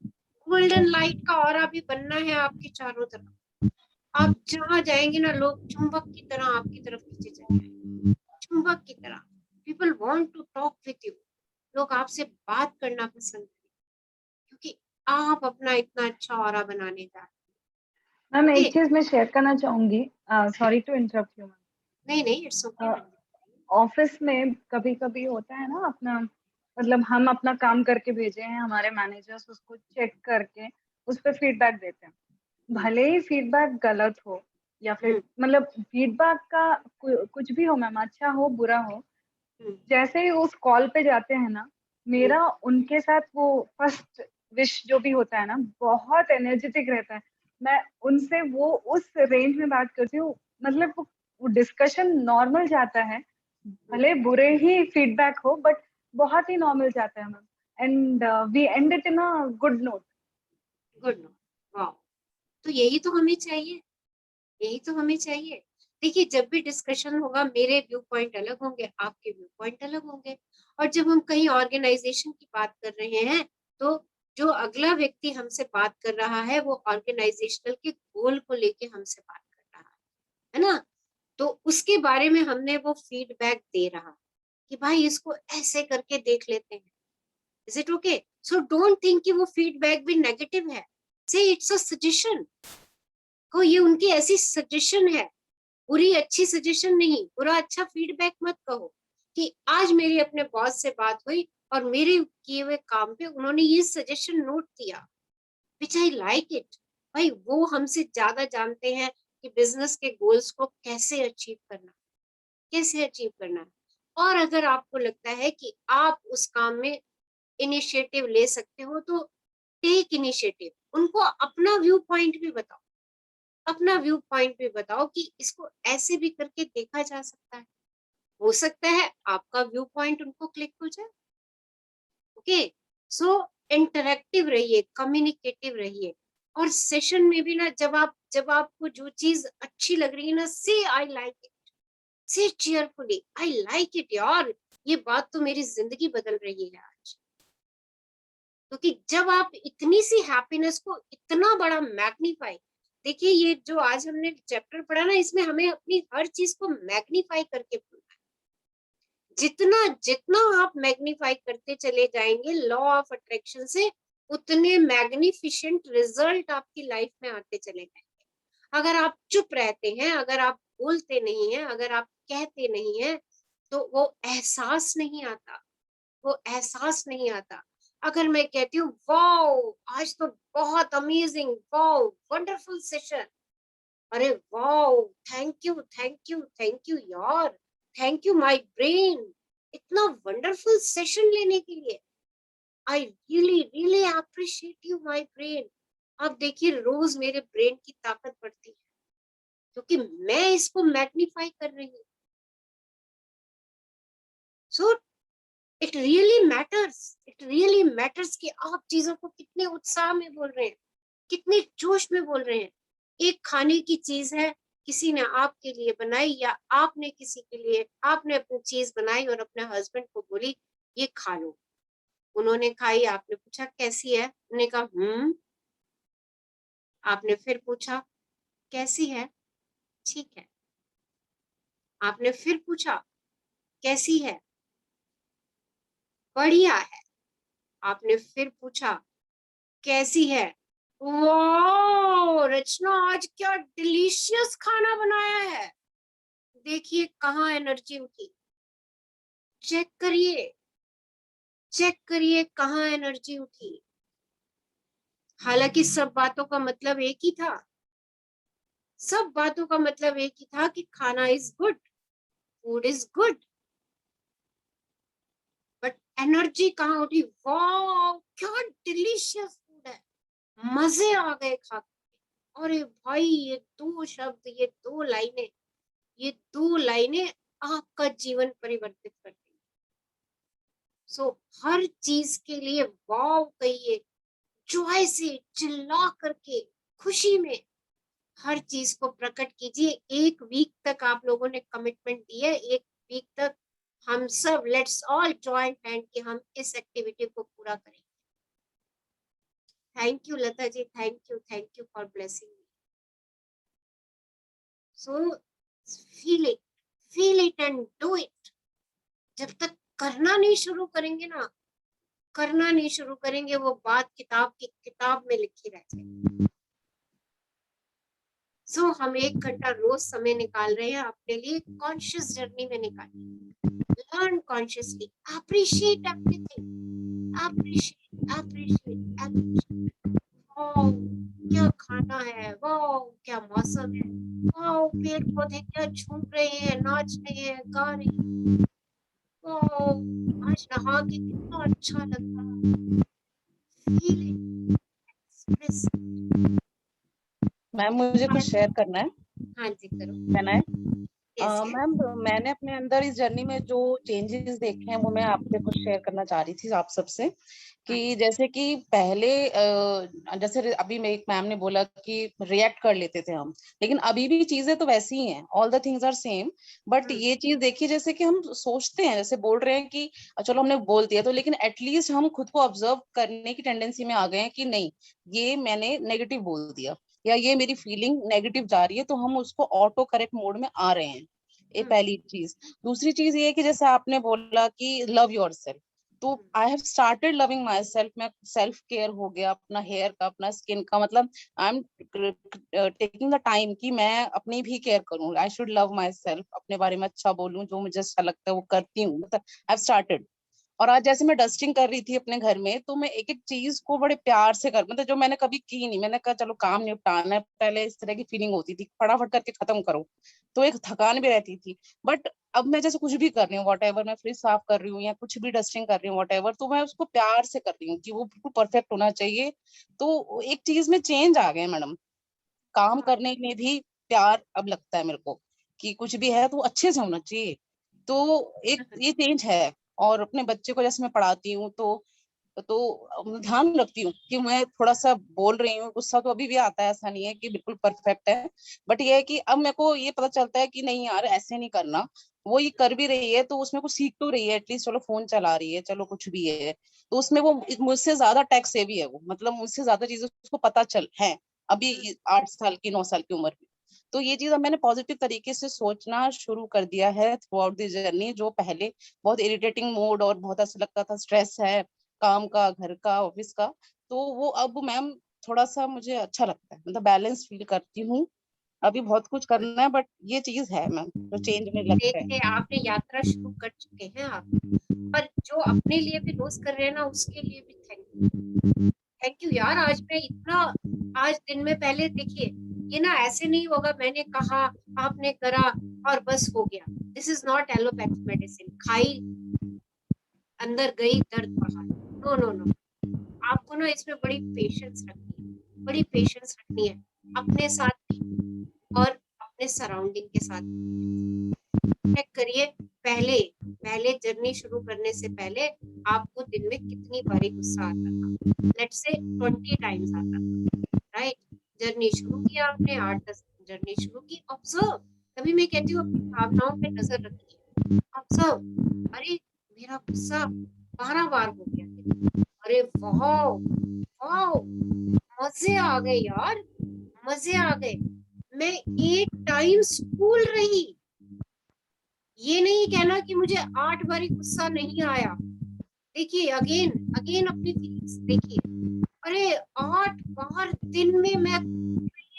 गोल्डन लाइट का ऑरा भी बनना है आपके चारों तरफ। आप जहां जाएंगे ना, लोग चुंबक की तरह आपकी तरफ खींचे जाएंगे, चुंबक की तरह। People want to talk with you, लोग आपसे बात करना पसंद करें, क्योंकि आप अपना इतना अच्छा ऑरा बनाने जा रहे मैम हैं। एक चीज मैं शेयर करना चाहूंगी, sorry to interrupt you ma'am. नहीं, इट्स ओके। ऑफिस में कभी कभी होता है ना, अपना मतलब हम अपना काम करके भेजे हैं, हमारे मैनेजर्स उसको चेक करके उस पर फीडबैक देते हैं। भले ही फीडबैक गलत हो या फिर मतलब फीडबैक का कुछ भी हो मैम, अच्छा हो बुरा हो, जैसे ही उस कॉल पे जाते हैं ना, मेरा उनके साथ वो फर्स्ट विश जो भी होता है ना, बहुत एनर्जेटिक रहता है। मैं उनसे वो उस रेंज में बात करती हूँ, मतलब वो डिस्कशन नॉर्मल जाता है, भले बुरे ही फीडबैक हो बट बहुत ही नॉर्मल जाता है ma'am. And we end it in a good note. Good no, वाह। तो यही तो हमें चाहिए, यही तो हमें चाहिए। देखिए, जब भी डिस्कशन होगा, मेरे व्यू पॉइंट अलग होंगे, आपके व्यू पॉइंट अलग होंगे। और जब हम कहीं ऑर्गेनाइजेशन की बात कर रहे हैं, तो जो अगला व्यक्ति हमसे बात कर रहा है, वो ऑर्गेनाइजेशनल के गोल को लेके हमसे बात कर रहा है ना। तो उसके बारे में हमने वो फीडबैक दे रहा कि भाई इसको ऐसे करके देख लेते हैं। Is it okay? So don't think कि वो फीडबैक भी नेगेटिव है, से इट्स अ सजेशन। को ये उनकी ऐसी सजेशन है, बुरी अच्छी सजेशन नहीं, बुरा अच्छा फीडबैक मत कहो। कि आज मेरी अपने बॉस से बात हुई और मेरे किए हुए काम पे उन्होंने ये सजेशन नोट किया, विच आई लाइक इट। भाई वो हमसे ज्यादा जानते हैं कि बिजनेस के गोल्स को कैसे अचीव करना, कैसे अचीव करना है। और अगर आपको लगता है कि आप उस काम में इनिशिएटिव ले सकते हो, तो टेक इनिशिएटिव। उनको अपना व्यू पॉइंट भी बताओ, अपना व्यू पॉइंट भी बताओ कि इसको ऐसे भी करके देखा जा सकता है। हो सकता है आपका व्यू पॉइंट उनको क्लिक हो जाए। ओके, सो इंटरेक्टिव रहिए, कम्युनिकेटिव रहिए। और सेशन में भी ना, जब आपको जो चीज अच्छी लग रही है ना, से आई लाइक इट, से चीयरफुली आई लाइक इट यार, ये बात तो मेरी जिंदगी बदल रही है आज। क्योंकि जब आप इतनी सी हैप्पीनेस को इतना बड़ा मैग्नीफाई, देखिए ये जो आज हमने चैप्टर पढ़ा ना, इसमें हमें अपनी हर चीज को मैग्नीफाई करके बोलना है। जितना जितना आप मैग्नीफाई करते चले जाएंगे लॉ ऑफ अट्रैक्शन से, उतने मैग्निफिशेंट रिजल्ट आपकी लाइफ में आते चले जाएंगे। अगर आप चुप रहते हैं, अगर आप बोलते नहीं हैं, अगर आप कहते नहीं हैं, तो वो एहसास नहीं आता, वो एहसास नहीं आता। अगर मैं कहती हूँ वाओ आज तो बहुत अमेजिंग, वाओ वंडरफुल सेशन, अरे wow thank you thank you thank you यार, थैंक यू माय ब्रेन, इतना वंडरफुल सेशन लेने के लिए, I really really appreciate you my brain. आप देखिए रोज मेरे ब्रेन की ताकत बढ़ती है, क्योंकि मैं इसको मैग्नीफाई कर रही हूँ। So it really matters, it really matters कि आप चीजों को कितने उत्साह में बोल रहे हैं, कितने जोश में बोल रहे हैं। एक खाने की चीज है, किसी ने आपके लिए बनाई, या आपने किसी के लिए, आपने अपनी चीज बनाई और अपने हस्बैंड को बोली ये खा लो। उन्होंने खाई, आपने पूछा कैसी है, उन्होंने कहा आपने फिर पूछा कैसी है, ठीक है। आपने फिर पूछा कैसी है, बढ़िया है। आपने फिर पूछा कैसी है, वाह रचना आज क्या डिलीशियस खाना बनाया है। देखिए कहाँ एनर्जी उठी, चेक करिए, चेक करिए कहाँ एनर्जी उठी। हालांकि सब बातों का मतलब एक ही था, सब बातों का मतलब एक ही था कि खाना is good, food is good, but energy कहाँ उठी? वाह क्या डिलीशियस फूड है, मजे आ गए खा के। अरे भाई ये दो शब्द, ये दो लाइनें, ये दो लाइनें आपका जीवन परिवर्तित कर देंगी। सो हर चीज के लिए वाव कहिए, जॉय से चिल्ला करके, खुशी में हर चीज को प्रकट कीजिए। एक वीक तक आप लोगों ने कमिटमेंट दी है, एक वीक तक हम सब लेट्स ऑल जॉइन हैंड कि हम इस एक्टिविटी को पूरा करेंगे। Thank you Lata ji, thank you for blessing me. So feel it and do it. जब तक करना नहीं शुरू करेंगे ना, करना नहीं शुरू करेंगे, वो बात किताब में लिखी रह जाएगी। सो हम 1 घंटा रोज समय निकाल रहे हैं अपने लिए, कॉन्शियस जर्नी में निकालिए। Learn consciously, appreciate everything, appreciate. Wow क्या खाना है, वाओ क्या मौसम है, वाओ पेड़ पौधे क्या झूम रहे हैं, नाच रहे हैं, गा रहे हैं, वाओ आज नहा के कितना अच्छा लग रहा। Feel it, express. मैम मुझे कुछ शेयर करना है। हाँ जी करो। कहना है Yes, मैम, मैंने अपने अंदर इस जर्नी में जो चेंजेस देखे हैं वो मैं आपसे कुछ शेयर करना चाह रही थी आप सबसे। कि जैसे कि पहले जैसे अभी मैं एक मैम ने बोला कि रिएक्ट कर लेते थे हम, लेकिन अभी भी चीजें तो वैसी ही हैं, all the things are same. But ये चीज देखिए, जैसे कि हम सोचते हैं, जैसे बोल रहे हैं कि चलो हमने बोल दिया तो, लेकिन एटलीस्ट हम खुद को ऑब्जर्व करने की टेंडेंसी में आ गए हैं कि नहीं ये मैंने नेगेटिव बोल दिया या ये मेरी फीलिंग नेगेटिव जा रही है, तो हम उसको ऑटो करेक्ट मोड में आ रहे हैं। ये पहली चीज। दूसरी चीज ये है कि जैसे आपने बोला कि लव योरसेल्फ, तो I have started loving my self. मैं सेल्फ केयर हो गया, अपना हेयर का, अपना स्किन का, मतलब I am taking the time कि मैं अपनी भी केयर करूँ। I should love my self, अपने बारे में अच्छा बोलूं, जो मुझे अच्छा लगता है वो करती हूँ, मतलब आई हैव स्टार्टेड। और आज जैसे मैं डस्टिंग कर रही थी अपने घर में, तो मैं एक एक चीज को बड़े प्यार से कर, मतलब जो मैंने कभी की नहीं, मैंने कहा चलो काम निपटाना है, पहले इस तरह की फीलिंग होती थी फटाफट करके खत्म करो, तो एक थकान भी रहती थी। बट अब मैं जैसे कुछ भी कर रही हूँ, वॉट एवर, मैं फ्रिज साफ कर रही हूँ या कुछ भी डस्टिंग कर रही हूँ, वॉट एवर, तो मैं उसको प्यार से कर रही हूँ कि वो बिल्कुल परफेक्ट होना चाहिए। तो एक चीज में चेंज आ गए मैडम, काम करने में भी प्यार अब लगता है मेरे को कि कुछ भी है तो अच्छे से होना चाहिए। तो एक ये चेंज है। और अपने बच्चे को जैसे मैं पढ़ाती हूँ तो ध्यान रखती हूँ कि मैं थोड़ा सा बोल रही हूँ, गुस्सा तो अभी भी आता है, ऐसा नहीं है कि बिल्कुल परफेक्ट है, बट ये है कि अब मेरे को ये पता चलता है कि नहीं यार ऐसे नहीं करना। वो ये कर भी रही है तो उसमें कुछ सीख तो रही है, एटलीस्ट चलो फोन चला रही है, चलो कुछ भी है, तो उसमें वो मुझसे ज्यादा टेक सेवी है, वो मतलब मुझसे ज्यादा चीजें उसको पता चल है अभी 8 साल की 9 साल की उम्र में। तो ये चीज अब मैंने पॉजिटिव तरीके से सोचना शुरू कर दिया है थ्रू आउट द जर्नी। जो पहले बहुत इरिटेटिंग मोड और बहुत ऐसा लगता था स्ट्रेस है काम का, घर का, ऑफिस का, तो वो अब मैम थोड़ा सा मुझे अच्छा लगता है, मतलब बैलेंस फील करती हूँ। अभी बहुत कुछ करना है बट ये चीज है मैम जो चेंज में लगता है। देखिए आपने यात्रा शुरू कर चुके हैं आप, पर जो अपने लिए भी रोज कर रहे हैं ना उसके लिए भी थैंक यू यार। आज मैं इतना, आज दिन में पहले देखिए ये ना ऐसे नहीं होगा, मैंने कहा आपने करा और बस हो गया। This is not allopathic medicine, खाई अंदर गई दर्द बाहर, नो नो नो। आपको ना इसमें बड़ी पेशेंस रखनी है, बड़ी पेशेंस रखनी है अपने साथ भी और अपने सराउंडिंग के साथ। चेक करिए पहले पहले जर्नी शुरू करने से पहले आपको दिन में कितनी बारी गुस्सा आता था। लेट्स से 20 टाइम्स आता था, राइट? जर्नी शुरू किया आपने, 8-10 जर्नी शुरू की, ऑब्जर्व। तभी मैं कहती हूँ अपनी भावनाओं पे नजर रखिए, ऑब्जर्व। अरे मेरा गुस्सा 12 बार हो गया, अरे वाह वाह मजे आ गए यार, मजे आ गए। मैं 8 टाइम स्कूल रही, ये नहीं कहना कि मुझे 8 बारी गुस्सा नहीं आया। देखिए अगेन अगेन अपनी फीलिंग्स देखिए, अरे 8 बार दिन में मैं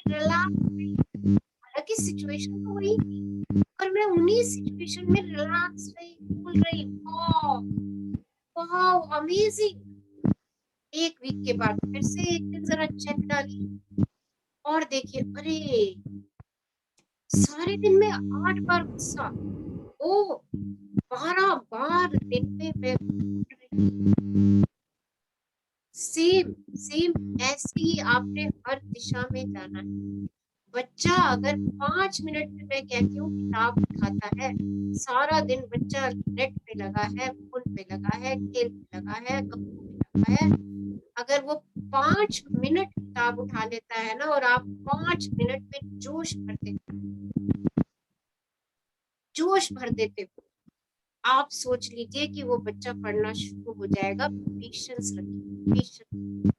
रिलैक्स, हालांकि सिचुएशन तो वही थी पर मैं उन्हीं सिचुएशन में रिलैक्स रही, कूल रही। Wow amazing. एक वीक के बाद फिर से एक दिन जरा चेक डालिए और देखिए, अरे सारे दिन में 8 बार गुस्सा, ओ 12 बार दिन में मैं सेम सेम ऐसे ही आपने हर दिशा में जाना है। बच्चा अगर 5 मिनट में मैं कहती हूँ किताब उठाता है, सारा दिन बच्चा नेट पे लगा है, फोन पे लगा है, खेल पे लगा है, गप्पू पे लगा है। अगर वो 5 मिनट किताब उठा लेता है ना और आप 5 मिनट में जोश भर देते हो, आप सोच लीजिए कि वो बच्चा पढ़ना शुरू हो जाएगा। पेशेंस रखिए, पेशेंस,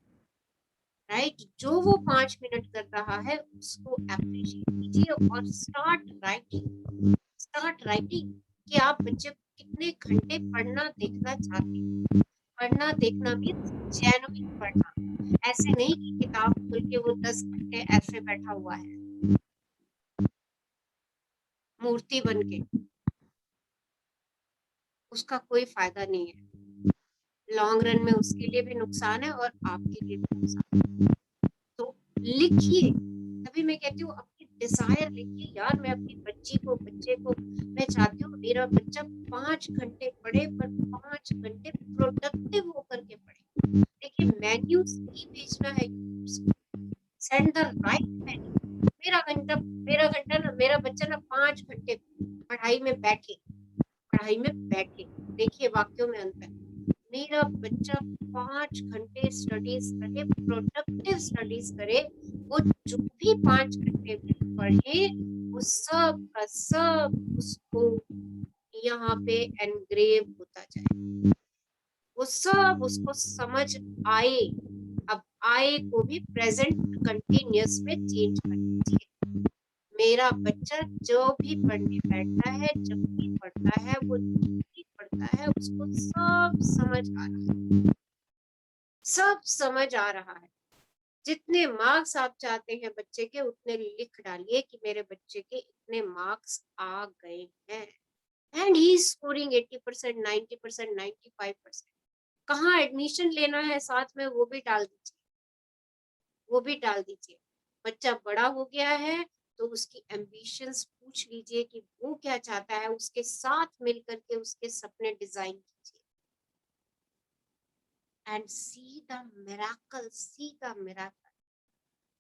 राइट। जो वो 5 मिनट कर रहा है उसको अप्रिशिएट कीजिए और स्टार्ट राइटिंग कि आप बच्चे को कितने घंटे पढ़ना देखना चाहते हैं। पढ़ना देखना मीन्स जेन्युइन पढ़ना, ऐसे नहीं कि किताब खोल के वो 10 घंटे ऐसे बैठा हुआ है मूर्ति बन के, उसका कोई फायदा नहीं है। लॉन्ग रन में उसके लिए भी नुकसान है और आपके लिए भी नुकसान है। तो लिखिए, तभी मैं कहती हूँ अपनी डिजायर लिखिए। यार मैं अपनी बच्चे को मैं चाहती हूँ मेरा बच्चा 5 घंटे पढ़े, पर 5 घंटे प्रोडक्टिव होकर के पढ़े। देखिए मेन्यू नहीं भेजना है, सेंड द राइट मेन्यू। मेरा घंटा ना, मेरा बच्चा ना 5 घंटे पढ़ाई में बैठे। देखिए वाक्यों में अंतर। मेरा बच्चा 5 घंटे स्टडीज करे, प्रोडक्टिव स्टडीज करे, वो जो भी 5 घंटे में पढ़े वो सब का सब उसको यहाँ पे एनग्रेव होता जाए, वो सब उसको समझ आए। अब आए को भी प्रेजेंट कंटिन्यूअस में चेंज कर दीजिए। मेरा बच्चा जो भी पढ़ने बैठता है, जब भी पढ़ता है, वो जो भी पढ़ता है उसको सब समझ आ रहा है, सब समझ आ रहा है। जितने मार्क्स आप चाहते हैं बच्चे के उतने लिख डालिए कि मेरे बच्चे के इतने मार्क्स आ गए हैं, एंड ही इज स्कोरिंग 80%, 90%, 95%। कहाँ एडमिशन लेना है साथ में वो भी डाल दीजिए, वो भी डाल दीजिए। बच्चा बड़ा हो गया है तो उसकी एम्बिशंस पूछ लीजिए कि वो क्या चाहता है, उसके साथ मिलकर के उसके सपने डिजाइन कीजिए। And see the miracle, see the miracle.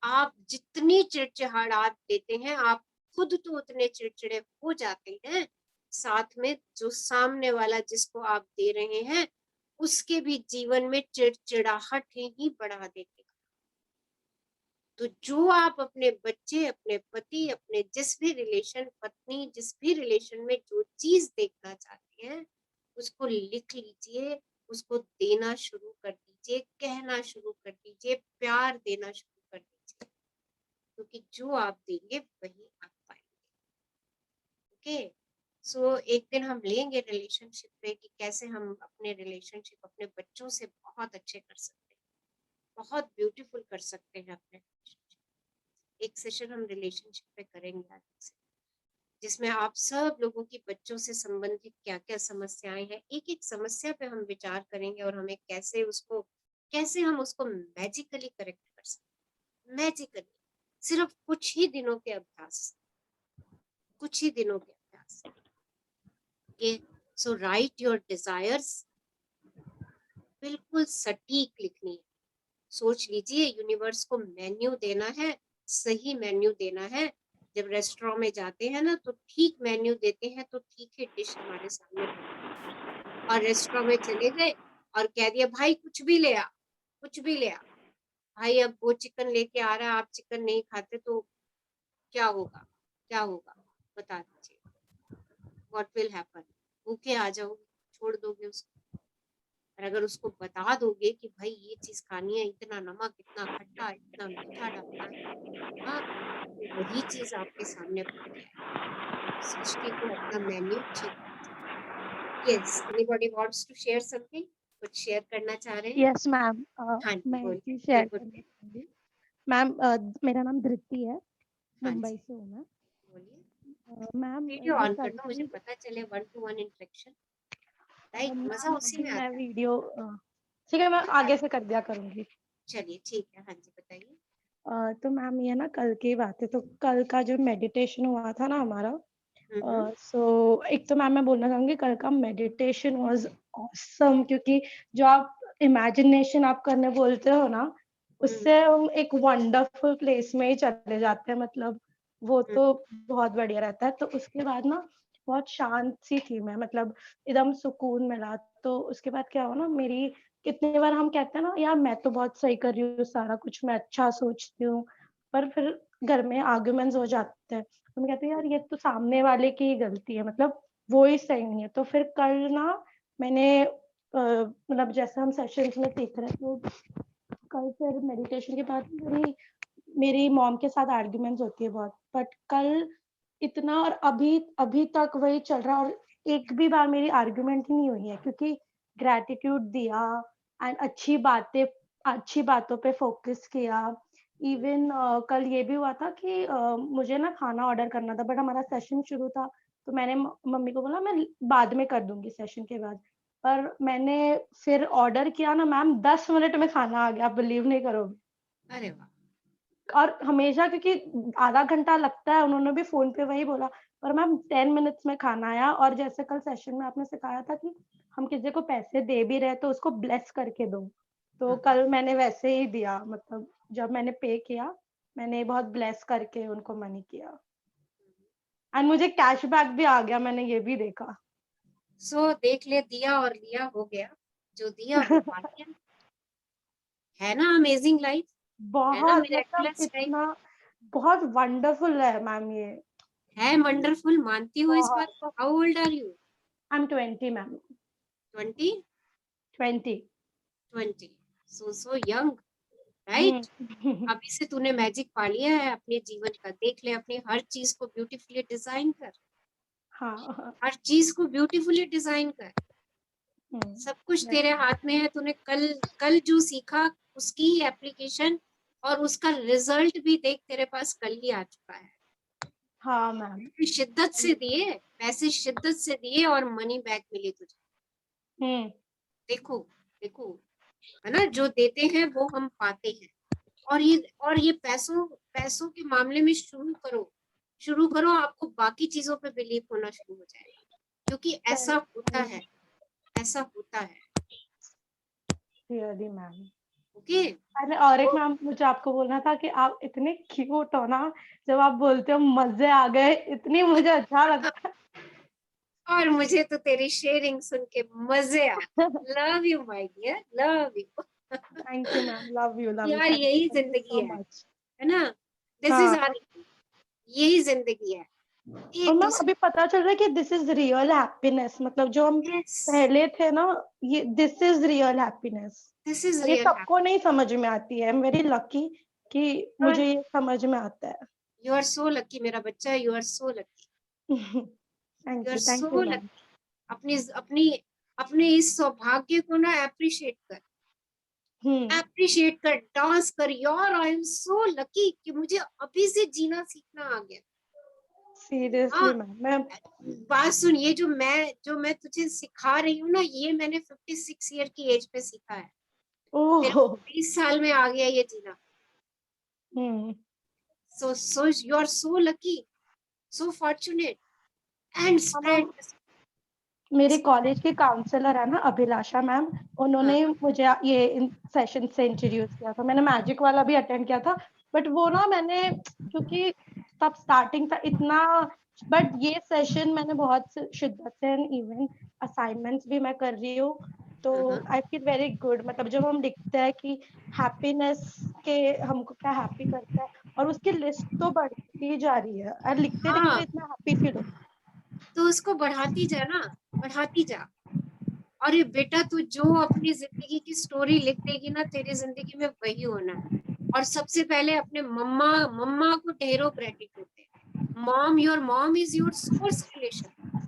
आप जितनी चिड़चिड़ाहट देते हैं, आप खुद तो उतने चिड़चिड़े हो जाते हैं, साथ में जो सामने वाला जिसको आप दे रहे हैं उसके भी जीवन में चिड़चिड़ाहट ही बढ़ा देते। तो जो आप अपने बच्चे, अपने पति, अपने जिस भी रिलेशन, पत्नी, जिस भी रिलेशन में जो चीज देखना चाहते हैं उसको लिख लीजिए, उसको देना शुरू कर दीजिए, कहना शुरू कर दीजिए, प्यार देना शुरू कर दीजिए, क्योंकि जो आप देंगे वही आप पाएंगे। ओके, सो एक दिन हम लेंगे रिलेशनशिप पे कि कैसे हम अपने रिलेशनशिप अपने बच्चों से बहुत अच्छे कर सकते हैं, बहुत ब्यूटीफुल कर सकते हैं अपने relationship। एक सेशन हम रिलेशनशिप पे करेंगे आज से, जिसमें आप सब लोगों की बच्चों से संबंधित क्या क्या समस्याएं हैं, एक एक समस्या पे हम विचार करेंगे और हमें कैसे हम उसको मैजिकली करेक्ट कर सकते, मैजिकली, सिर्फ कुछ ही दिनों के अभ्यास, कुछ ही दिनों के अभ्यास। Okay, so right your desires, बिल्कुल सटीक लिखनी है। सोच लीजिए यूनिवर्स को मेन्यू देना है, सही मेन्यू देना है। जब रेस्टोरेंट में जाते हैं ना तो ठीक मेन्यू देते हैं तो ठीक ही डिश हमारे सामने बनती है। और रेस्टोरेंट में चले गए और कह दिया भाई कुछ भी ले आ, कुछ भी ले आ। भाई अब वो चिकन लेके आ रहा है, आप चिकन नहीं खाते तो क्या होगा, क्या होगा बता दीजिए, व्हाट विल हैपन। भूखे आ जाओगे, छोड़ दोगे उसको। और अगर उसको बता दोगे कि भाई ये चीज खानी है, इतना नमक, इतना खट्टा, इतना मीठा डालना है, हाँ, तो वही चीज आपके सामने पड़ जाए। सृष्टि को अपना मेन्यू ठीक। Yes, anybody wants to share something, कुछ शेयर करना चाह रहे हैं? यस मैम, हाँ जी मैं एक बोलिए, चीज शेयर गुड करना डे, चाहूंगी। मैम, मेरा नाम धृति है, हाँ मुंबई जी से हूँ मैं। बोलिए। मैम, वीडियो ये ऑन कर दो, मुझे कंफ्यूज, पता चले 1-to-1 इंटरेक्शन। राइट, मजा मैम उसी अभी में मैं आता है। वीडियो ठीक है, मैं आगे से कर दिया करूंगी। चलिए ठीक है, हाँ जी बताइए। तो मैम ये ना कल की बात है, तो कल का जो मेडिटेशन हुआ था ना हमारा, सो एक तो मैम मैं बोलना चाहूंगी कल का मेडिटेशन वाज ऑसम, क्योंकि जो आप इमेजिनेशन आप करने बोलते हो ना, उससे हम एक वंडरफुल प्लेस में ही चले जाते हैं, मतलब वो तो बहुत बढ़िया रहता है। तो उसके बाद ना बहुत शांत सी थी मैं, मतलब एकदम सुकून मिला। तो उसके बाद क्या हुआ ना, मेरी कितनी बार हम कहते हैं ना यार मैं तो बहुत सही कर रही हूँ, सारा कुछ मैं अच्छा सोचती हूँ, पर फिर घर में आर्गुमेंट्स हो जाते हैं, तो मैं कहती हूँ यार ये तो सामने वाले की ही गलती है, मतलब वो ही सही नहीं है। तो फिर कल ना मैंने मतलब जैसे हम सेशंस में सीख रहे थे, तो कल फिर मेडिटेशन के बाद मेरी मॉम के साथ आर्ग्यूमेंट्स होती है बहुत, बट कल इतना, और अभी अभी तक वही चल रहा है, और एक भी बार मेरी आर्ग्यूमेंट ही नहीं हुई है, क्योंकि ग्रैटिट्यूड दिया एंड अच्छी बातों पे फोकस किया। इवन कल ये भी हुआ था कि मुझे ना खाना ऑर्डर करना था, बट हमारा सेशन शुरू था, तो मैंने मम्मी को बोला मैं बाद में कर दूंगी सेशन के बाद, पर मैंने फिर ऑर्डर किया ना मैम, 10 मिनट में खाना आ गया, आप बिलीव नहीं करोगे। अरे वाह, और हमेशा क्योंकि आधा घंटा लगता है, उन्होंने भी फोन पे वही बोला, पर मैम 10 मिनट्स में खाना आया। और जैसे कल सेशन में आपने सिखाया था कि हम किसी को पैसे दे भी रहे तो उसको ब्लेस करके दो, तो कल मैंने वैसे ही दिया, मतलब जब मैंने पे किया मैंने बहुत ब्लेस करके उनको मनी किया, एंड मुझे कैशबैक भी आ गया, मैंने ये भी देखा। सो देख ले, दिया और लिया हो गया, जो दिया वो पा लिया। है ना अमेजिंग लाइफ, है ना बहुत, मतलब मिरेकुलस लाइफ, इतना बहुत वंडरफुल है मैम ये। है वंडरफुल। मानती हूँ इस बात बहुत। को। How old are you? I am 20 ma'am. 20? 20। 20, so young, right. Hmm. अभी से तूने मैजिक पा लिया है अपने जीवन का। देख ले, अपनी हर चीज को ब्यूटीफुली डिजाइन कर, हाँ। हर चीज को ब्यूटीफुली डिजाइन कर। सब कुछ yes, तेरे हाथ में है। तूने कल कल जो सीखा उसकी ही एप्लीकेशन और उसका रिजल्ट भी देख, तेरे पास कल ही आ चुका है। हाँ मैम। शिद्दत से दिए पैसे, शिद्दत से दिए और मनी बैक मिली तुझे। हम्म। देखो देखो, है ना, जो देते हैं वो हम पाते हैं। और ये पैसों पैसों के मामले में शुरू करो, आपको बाकी चीजों पे बिलीव होना शुरू हो जाएगा, क्योंकि ऐसा होता है, ऐसा होता है। Really ma'am. ओके, अरे और एक मैम मुझे आपको बोलना था कि आप इतने क्यूट हो ना, जब आप बोलते हो मजे आ गए, इतनी मुझे अच्छा लगता है। और मुझे तो तेरी शेयरिंग सुन के मजे आ। Love you my dear, love you. Thank you ma'am, love you, यार यही थैंक यू जिंदगी सो मच। है ना, दिस इज हाँ। आर, यही जिंदगी है। और एक मैम दूसरे। अभी पता चल रहा है कि दिस इज रियल हैप्पीनेस, मतलब जो हम यस, पहले थे ना, ये this is real happiness, this is और ये रियल सबको नहीं समझ में आती है। आई एम वेरी लकी कि मुझे ये समझ में आता है। यू आर सो लकी मेरा बच्चा, you are so lucky, you are thank you so ma'am. Lucky. अपनी अपनी अपने इस सौभाग्य को ना अप्रिशिएट कर, हम्म। अप्रिशिएट कर, डांस कर। यार आई एम सो लकी कि मुझे अभी से जीना सीखना आ गया। हाँ, सीरियसली मैम, मैं बात सुन, ये जो मैं तुझे सिखा रही हूँ ना, ये मैंने 56 ईयर की एज पे सीखा है। मेरे ओह। को 20 साल में आ गया ये जीना। Hmm. So you are so lucky, so fortunate, and हाँ स्प्रेड। मैम, मेरे कॉलेज की काउंसलर है ना अभिलाषा मैम, उन्होंने मुझे ये सेशन से इंट्रोड्यूस किया था। मैंने मैजिक वाला भी अटेंड किया था, बट वो ना मैंने, क्योंकि तब स्टार्टिंग था इतना, बट ये सेशन मैंने बहुत शिद्दत से, इवन असाइनमेंट्स भी मैं कर रही हूँ, तो आई फील वेरी गुड। मतलब जब हम लिखते हैं कि हैप्पीनेस के हमको क्या हैप्पी करता है, और उसकी लिस्ट तो बढ़ती जा रही है, और लिखते लिखते हाँ, इतना हैप्पी फील होता तो उसको बढ़ाती जा ना, बढ़ाती जा। और ये बेटा, तू जो अपनी जिंदगी की स्टोरी लिख देगी ना, तेरी जिंदगी में वही होना है। और सबसे पहले अपने मम्मा मम्मा को ढेरों gratitude they. Mom, your mom is your source relation.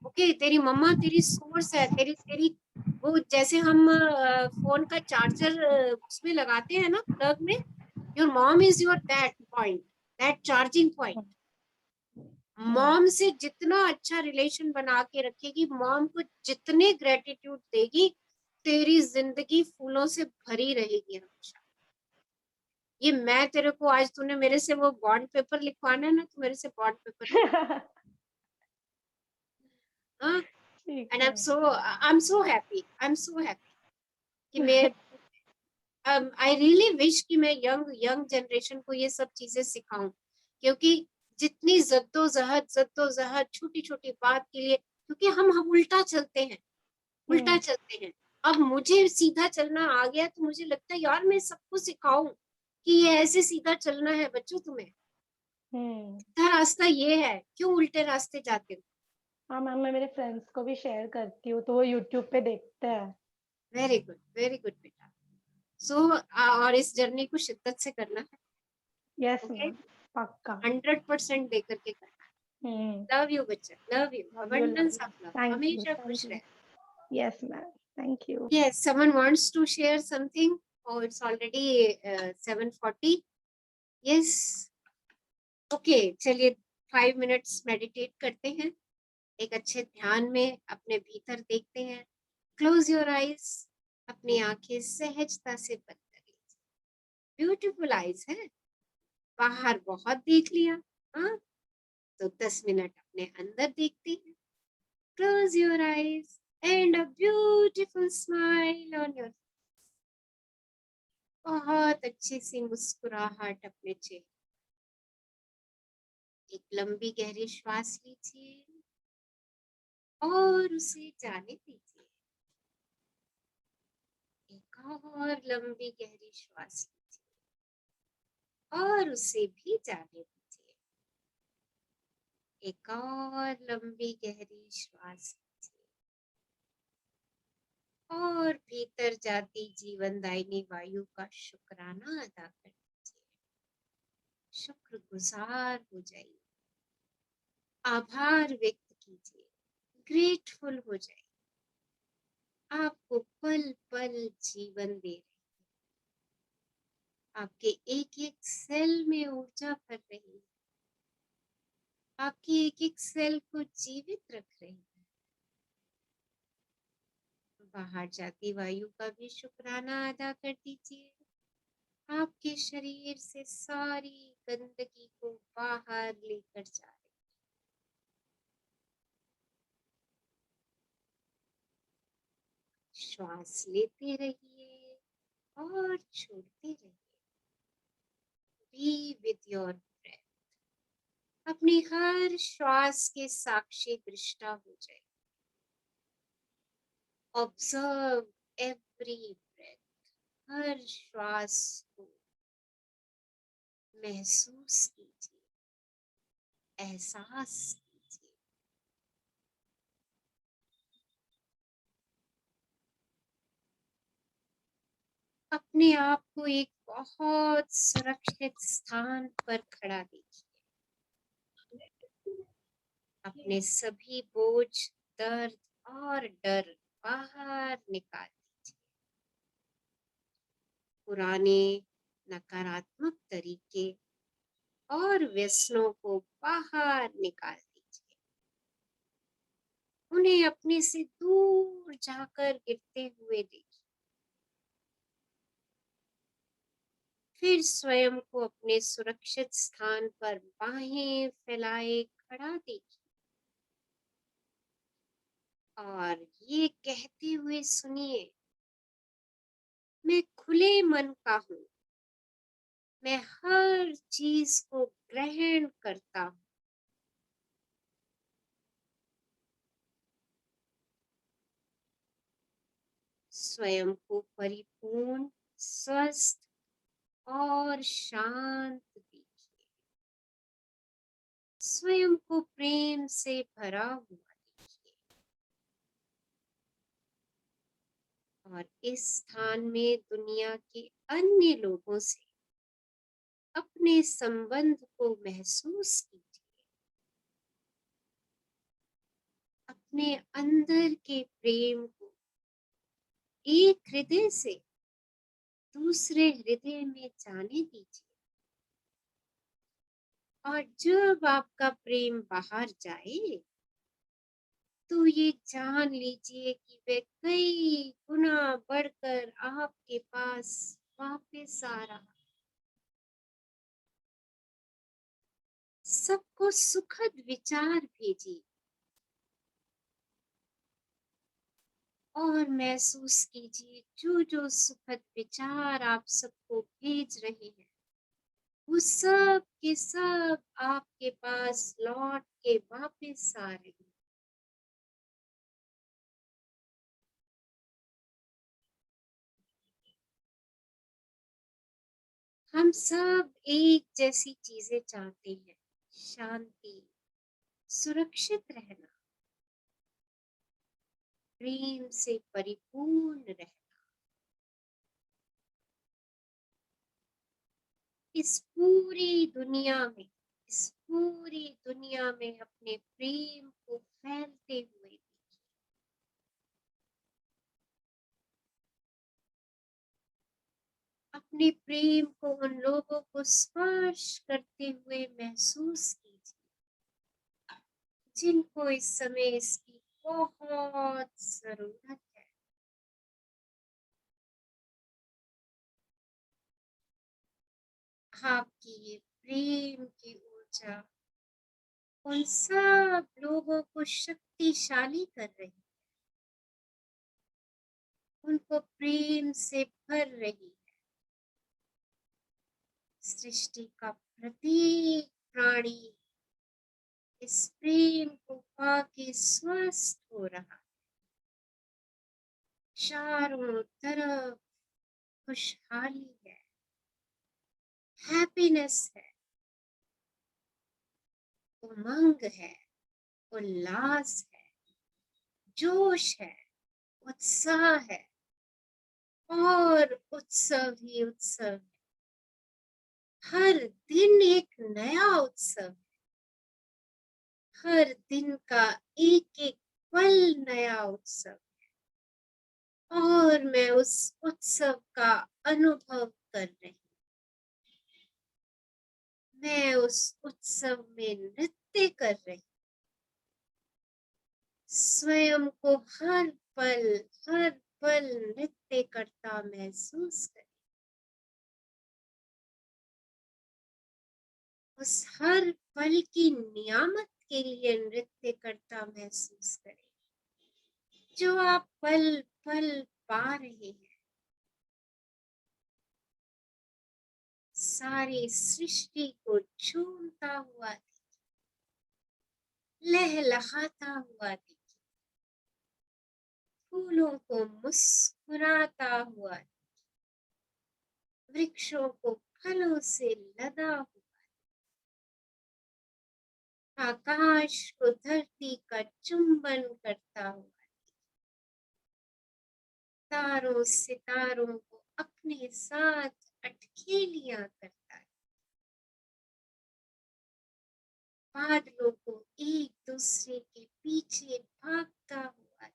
Okay, तेरी मम्मा तेरी सोर्स है, तेरी तेरी वो जैसे हम फोन का चार्जर उसमें लगाते हैं ना, प्लग में। Your mom is your that point, that charging point. है। मॉम से जितना अच्छा रिलेशन बना के रखेगी, मॉम को जितने ग्रेटिट्यूड देगी, तेरी जिंदगी फूलों से भरी रहेगी हमेशा। ये मैं तेरे को, आज तूने मेरे से वो बॉन्ड पेपर लिखवाना है ना, तो मेरे से बॉन्ड पेपर हाँ। ठीक एंड है। I am so happy, I am so happy कि मैं आई रियली विश कि मैं यंग जनरेशन को ये सब चीजें सिखाऊं, क्योंकि जितनी जद्दोजहद छोटी छोटी बात के लिए, क्योंकि हम उल्टा चलते हैं, उल्टा चलते हैं। अब मुझे सीधा चलना आ गया, तो मुझे लगता है यार मैं सबको सिखाऊं कि ये ऐसे सीधा चलना है बच्चों, तुम्हें सीधा रास्ता ये है, क्यों उल्टे रास्ते जाते हो। हाँ मैम, मैं मेरे फ्रेंड्स को भी शेयर करती हूँ तो वो यूट्यूब पे देखते हैं। वेरी गुड बेटा। सो और इस जर्नी को शिद्दत से करना है, यस ओके, मैम, पक्का। 100% दे करके करना है। लव यू बच्चा, love you, love you, love abundance you. Of love, thank you, हमेशा थैंक खुश यू। रहे। Yes ma'am, thank you. Yes, someone wants to share something. Oh, it's already 7:40. Yes. Okay, चलिए 5 minutes meditate करते हैं, एक अच्छे ध्यान में अपने भीतर देखते हैं। Close your eyes, अपनी आंखें सहजता से बंद कर लीजिए। ब्यूटीफुल आईज है, बाहर बहुत देख लिया, हाँ, तो 10 मिनट अपने अंदर देखते हैं। Close your eyes and a beautiful smile on your, बहुत अच्छी सी मुस्कुराहट अपने चेहरे। एक लंबी गहरी श्वास लीजिए और उसे जाने दीजिए। एक और लंबी गहरी श्वास लीजिए और उसे भी जाने दीजिए। एक और लंबी गहरी श्वास लीजिए और भीतर जाती जीवनदायिनी वायु का शुक्राना अदा कर दीजिए। शुक्रगुजार हो जाइए, आभार व्यक्त कीजिए, ग्रेटफुल हो जाइए। आपको पल पल जीवन दे रही है, आपके एक एक सेल में ऊर्जा भर रही है, आपकी एक एक सेल को जीवित रख रही है। बाहर जाती वायु का भी शुक्राना अदा कर दीजिए। आपके शरीर से सारी गंदगी को बाहर लेकर जा रही है। श्वास लेते रहिए और छोड़ते रहिए। बी विद योर ब्रेथ, अपनी हर श्वास के साक्षी दृष्टा हो जाए। ऑब्जर्व एवरी ब्रेथ, हर श्वास को महसूस कीजिए, एहसास कीजिए। अपने आप को एक बहुत सुरक्षित स्थान पर खड़ा देखिए। अपने सभी बोझ, दर्द और डर बाहर निकाल दीजिए। पुराने नकारात्मक तरीके और व्यसनों को बाहर निकाल दीजिए। उन्हें अपने से दूर जाकर गिरते हुए देखिए। फिर स्वयं को अपने सुरक्षित स्थान पर बाहें फैलाए खड़ा देखिए और ये कहते हुए सुनिए, मैं खुले मन का हूँ, मैं हर चीज को ग्रहण करता हूँ। स्वयं को परिपूर्ण, स्वस्थ और शांत देखिए। स्वयं को प्रेम से भरा हुआ देखिए और इस स्थान में दुनिया के अन्य लोगों से अपने संबंध को महसूस कीजिए। अपने अंदर के प्रेम को एक हृदय से दूसरे हृदय में जाने दीजिए और जब आपका प्रेम बाहर जाए तो ये जान लीजिए कि वे कई गुना बढ़कर आपके पास वापस आ रहा। सबको सुखद विचार भेजिए और महसूस कीजिए जो जो सुखद विचार आप सबको भेज रहे हैं वो सब के सब आपके पास लौट के वापस आ रहे हैं। हम सब एक जैसी चीजें चाहते हैं, शांति, सुरक्षित रहना, प्रेम से परिपूर्ण रहना। इस पूरी दुनिया में अपने प्रेम को फैलते हुए देखिए। अपने प्रेम को उन लोगों को स्पर्श करते हुए महसूस कीजिए जिनको इस समय इसकी बहुत जरूरत है। आपकी ये प्रेम की ऊर्जा उन सब लोगों को शक्तिशाली कर रही है, उनको प्रेम से भर रही है। सृष्टि का प्रत्येक प्राणी इस प्रेम को पाके स्वस्थ हो रहा है। चारों तरफ खुशहाली है, हैप्पीनेस है, उमंग है, उल्लास है, जोश है, उत्साह है और उत्सव ही उत्सव है। हर दिन एक नया उत्सव है, हर दिन का एक एक पल नया उत्सव है और मैं उस उत्सव का अनुभव कर रही हूँ। मैं उस उत्सव में नृत्य कर रही हूँ। स्वयं को हर पल नृत्य करता महसूस करें। उस हर पल की नियामत के लिए नृत्य करता महसूस करें जो आप पल पल पा रहे हैं। सारी सृष्टि को झूमता हुआ देखिए, लहलहाता हुआ देखिए, फूलों को मुस्कुराता हुआ, वृक्षों को फलों से लदा हुआ, आकाश को धरती का चुंबन करता हुआ, तारों सितारों को अपने साथ अटखेलियां करता है, बादलों को एक दूसरे के पीछे भागता हुआ,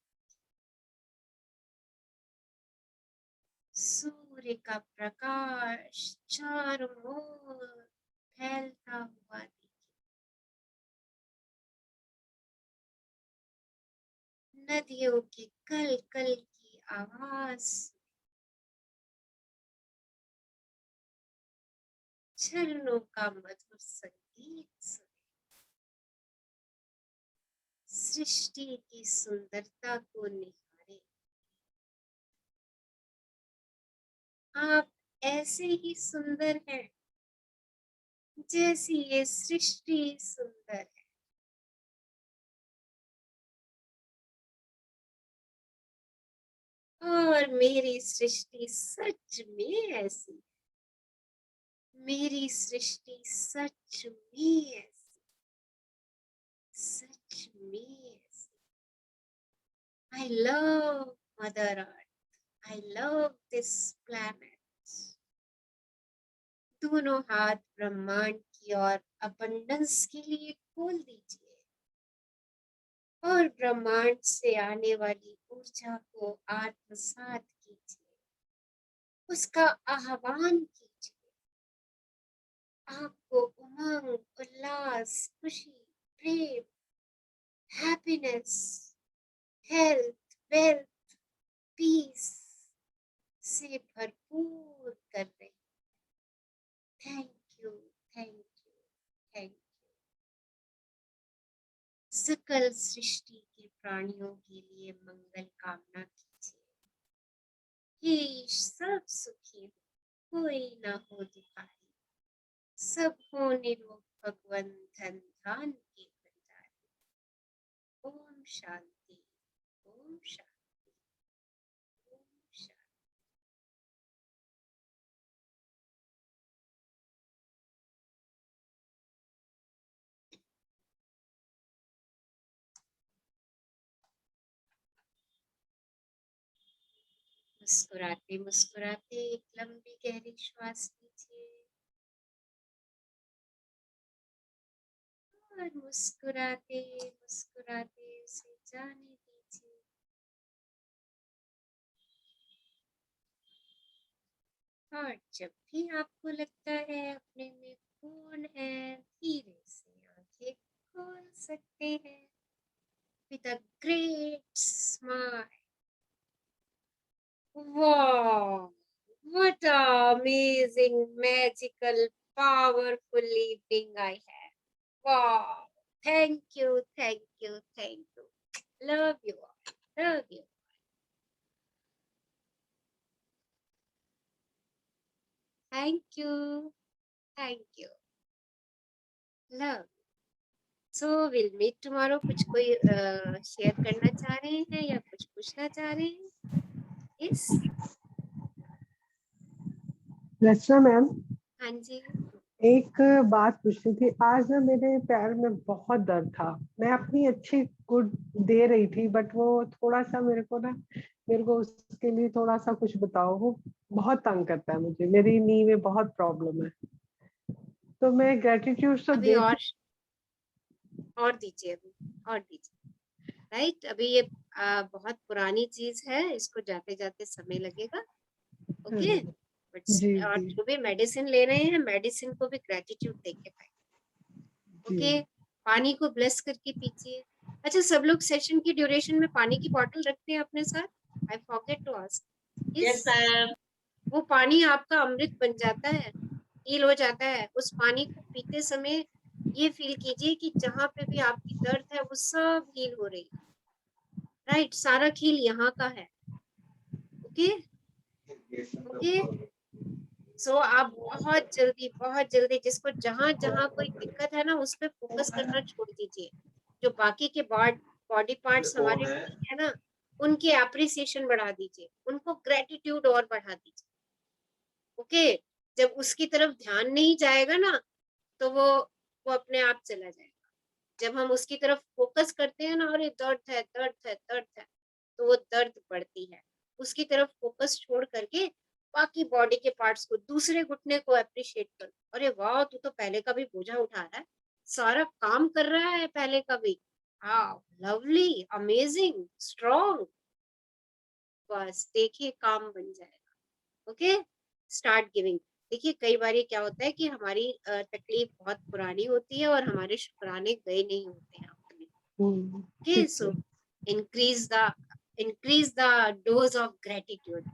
सूर्य का प्रकाश चारों ओर फैलता हुआ देखिए, नदियों की कल कल की आवाज, झरनों का मधुर संगीत सुने, सृष्टि की सुंदरता को निहारे। आप ऐसे ही सुंदर हैं जैसी ये सृष्टि सुंदर है। और मेरी सृष्टि सच में ऐसी है। मेरी सृष्टि सच में ऐसी, सच में ऐसी। I love Mother Earth. I love this planet. दोनों हाथ ब्रह्मांड की ओर अबंडेंस के लिए खोल दीजिए और ब्रह्मांड से आने वाली ऊर्जा को आत्मसात कीजिए, उसका आह्वान कीजिए। आपको उमंग, उल्लास, खुशी, प्रेम, हैप्पीनेस, हेल्थ, वेल्थ, पीस से भरपूर कर रहे। Thank you, thank you, thank you. सकल सृष्टि के प्राणियों के लिए मंगल कामना कीजिए कि सब सुखी हो, कोई ना हो दुखारी, सब हो निरोग, भगवन धन धान के भंडारी। ओम शांति, ओम शांति, ओम शांति। मुस्कुराते मुस्कुराते एक लंबी गहरी श्वास लीजिए और मुस्कुराते मुस्कुराते उसे जाने दीजिए। और जब भी आपको लगता है अपने में कौन है, धीरे से आंखें खोल सकते हैं with a great smile. Wow, what an amazing, magical, powerful evening I had. Wow, thank you, thank you, thank you. Love you all, love you. Thank you, thank you. Love. So we'll meet tomorrow. कुछ कोई share करना चाह रहे हैं या कुछ पूछना चाह रहे हैं? Yes. रचना मैम, हाँ जी। एक बात पूछनी थी। आज ना मेरे पैर में बहुत दर्द था। मैं अपनी अच्छी गुड दे रही थी, बट वो थोड़ा सा मेरे को उसके लिए थोड़ा सा कुछ बताओ। वो बहुत तंग करता है मुझे, मेरी नी में बहुत प्रॉब्लम है। तो मैं ग्रेटिट्यूड तो अभी देती और दीजिए, अभी और दीजिए। राइट, अभी ये बहुत पुरानी चीज है, इसको जाते जाते समय लगेगा। ओके, बट जी और जी जो भी मेडिसिन ले रहे हैं, मेडिसिन को भी ग्रेटिट्यूड देके खाइए। ओके, पानी को ब्लेस करके पीजिए। अच्छा, सब लोग सेशन की ड्यूरेशन में पानी की बोतल रखते हैं अपने साथ? I forget to ask. Yes ma'am. वो पानी आपका अमृत बन जाता है, हील हो जाता है। उस पानी को पीते समय ये फील कीजिए कि जहाँ पे भी आपकी दर्द है वो सब हील हो रही है। राइट, सारा हील यहाँ का है। ओके ओके, सो आप बहुत जल्दी जिसको जहाँ जहाँ कोई दिक्कत है ना, उस पर फोकस करना छोड़ दीजिए। जो बाकी के बॉडी पार्ट्स हमारे ठीक है ना, उनकी एप्रिसिएशन बढ़ा दीजिए, उनको ग्रेटिट्यूड और बढ़ा दीजिए। ओके, जब उसकी तरफ ध्यान नहीं जाएगा ना, तो वो अपने आप चला जाएगा। जब हम उसकी तरफ फोकस करते हैं ना, अरे दर्द है दर्द है दर्द है, तो वो दर्द बढ़ती है। उसकी तरफ फोकस छोड़ करके बाकी बॉडी के पार्ट्स को, दूसरे घुटने को अप्रिशिएट करो। अरे वाह, तू तो पहले का भी बोझा उठा रहा है, सारा काम कर रहा है पहले का भी। हाँ, लवली, अमेजिंग, स्ट्रॉन्ग। बस देखिए, काम बन जाएगा। Okay, start giving. देखिए, कई बार क्या होता है कि हमारी तकलीफ बहुत पुरानी होती है और हमारे शुक्राने गए नहीं होते हैं अपने। Okay, so increase the dose of gratitude.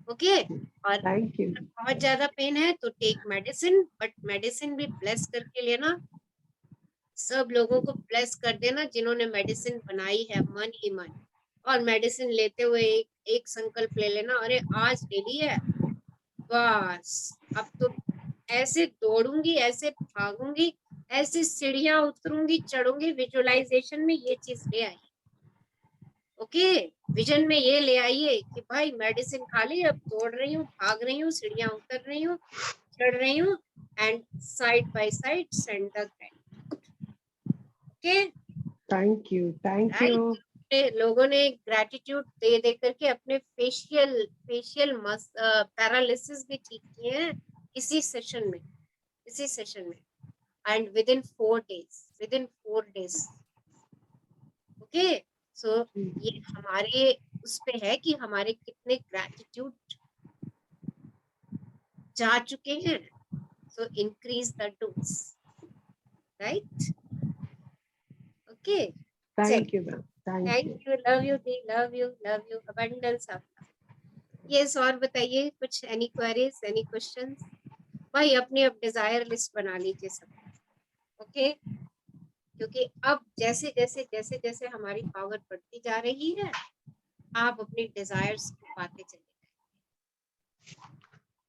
Okay, और थैंक यू। बहुत ज्यादा पेन है तो टेक मेडिसिन, बट मेडिसिन भी ब्लेस करके लेना। सब लोगों को ब्लेस कर देना जिन्होंने मेडिसिन बनाई है, मन ही मन। और मेडिसिन लेते हुए एक संकल्प ले लेना, अरे आज ले ली है, बस अब तो ऐसे दौड़ूंगी, ऐसे भागूंगी, ऐसे सीढ़ियां उतरूंगी, चढ़ूंगी, विजुअलाइजेशन में ये चीज ले आई। ओके, विजन में ये ले आइए कि भाई मेडिसिन खा ली, अब दौड़ रही हूँ, भाग रही हूँ, सीढ़ियां उतर रही हूँ, चढ़ रही हूँ, and side by side send the gratitude. Okay, thank you thank you. लोगों ने ग्रेटिट्यूड दे दे करके अपने फेशियल पैरालिसिस भी ठीक किए हैं इसी सेशन में, and within 4 days। Okay, so ये हमारे उस पे है कि हमारे कितने ग्रेटिट्यूड जा चुके हैं। So increase the dose, right? Okay. Thank you, ma'am. Thank Thank you. you. Love you. They love you. Love you. Abundance of love. Yes, और बताइए कुछ any queries, any questions? भाई अपनी अब डिजायर लिस्ट बना लीजिए सब, ओके? क्योंकि अब जैसे जैसे जैसे जैसे हमारी पावर बढ़ती जा रही है, आप अपनी डिजायर्स को पाते चले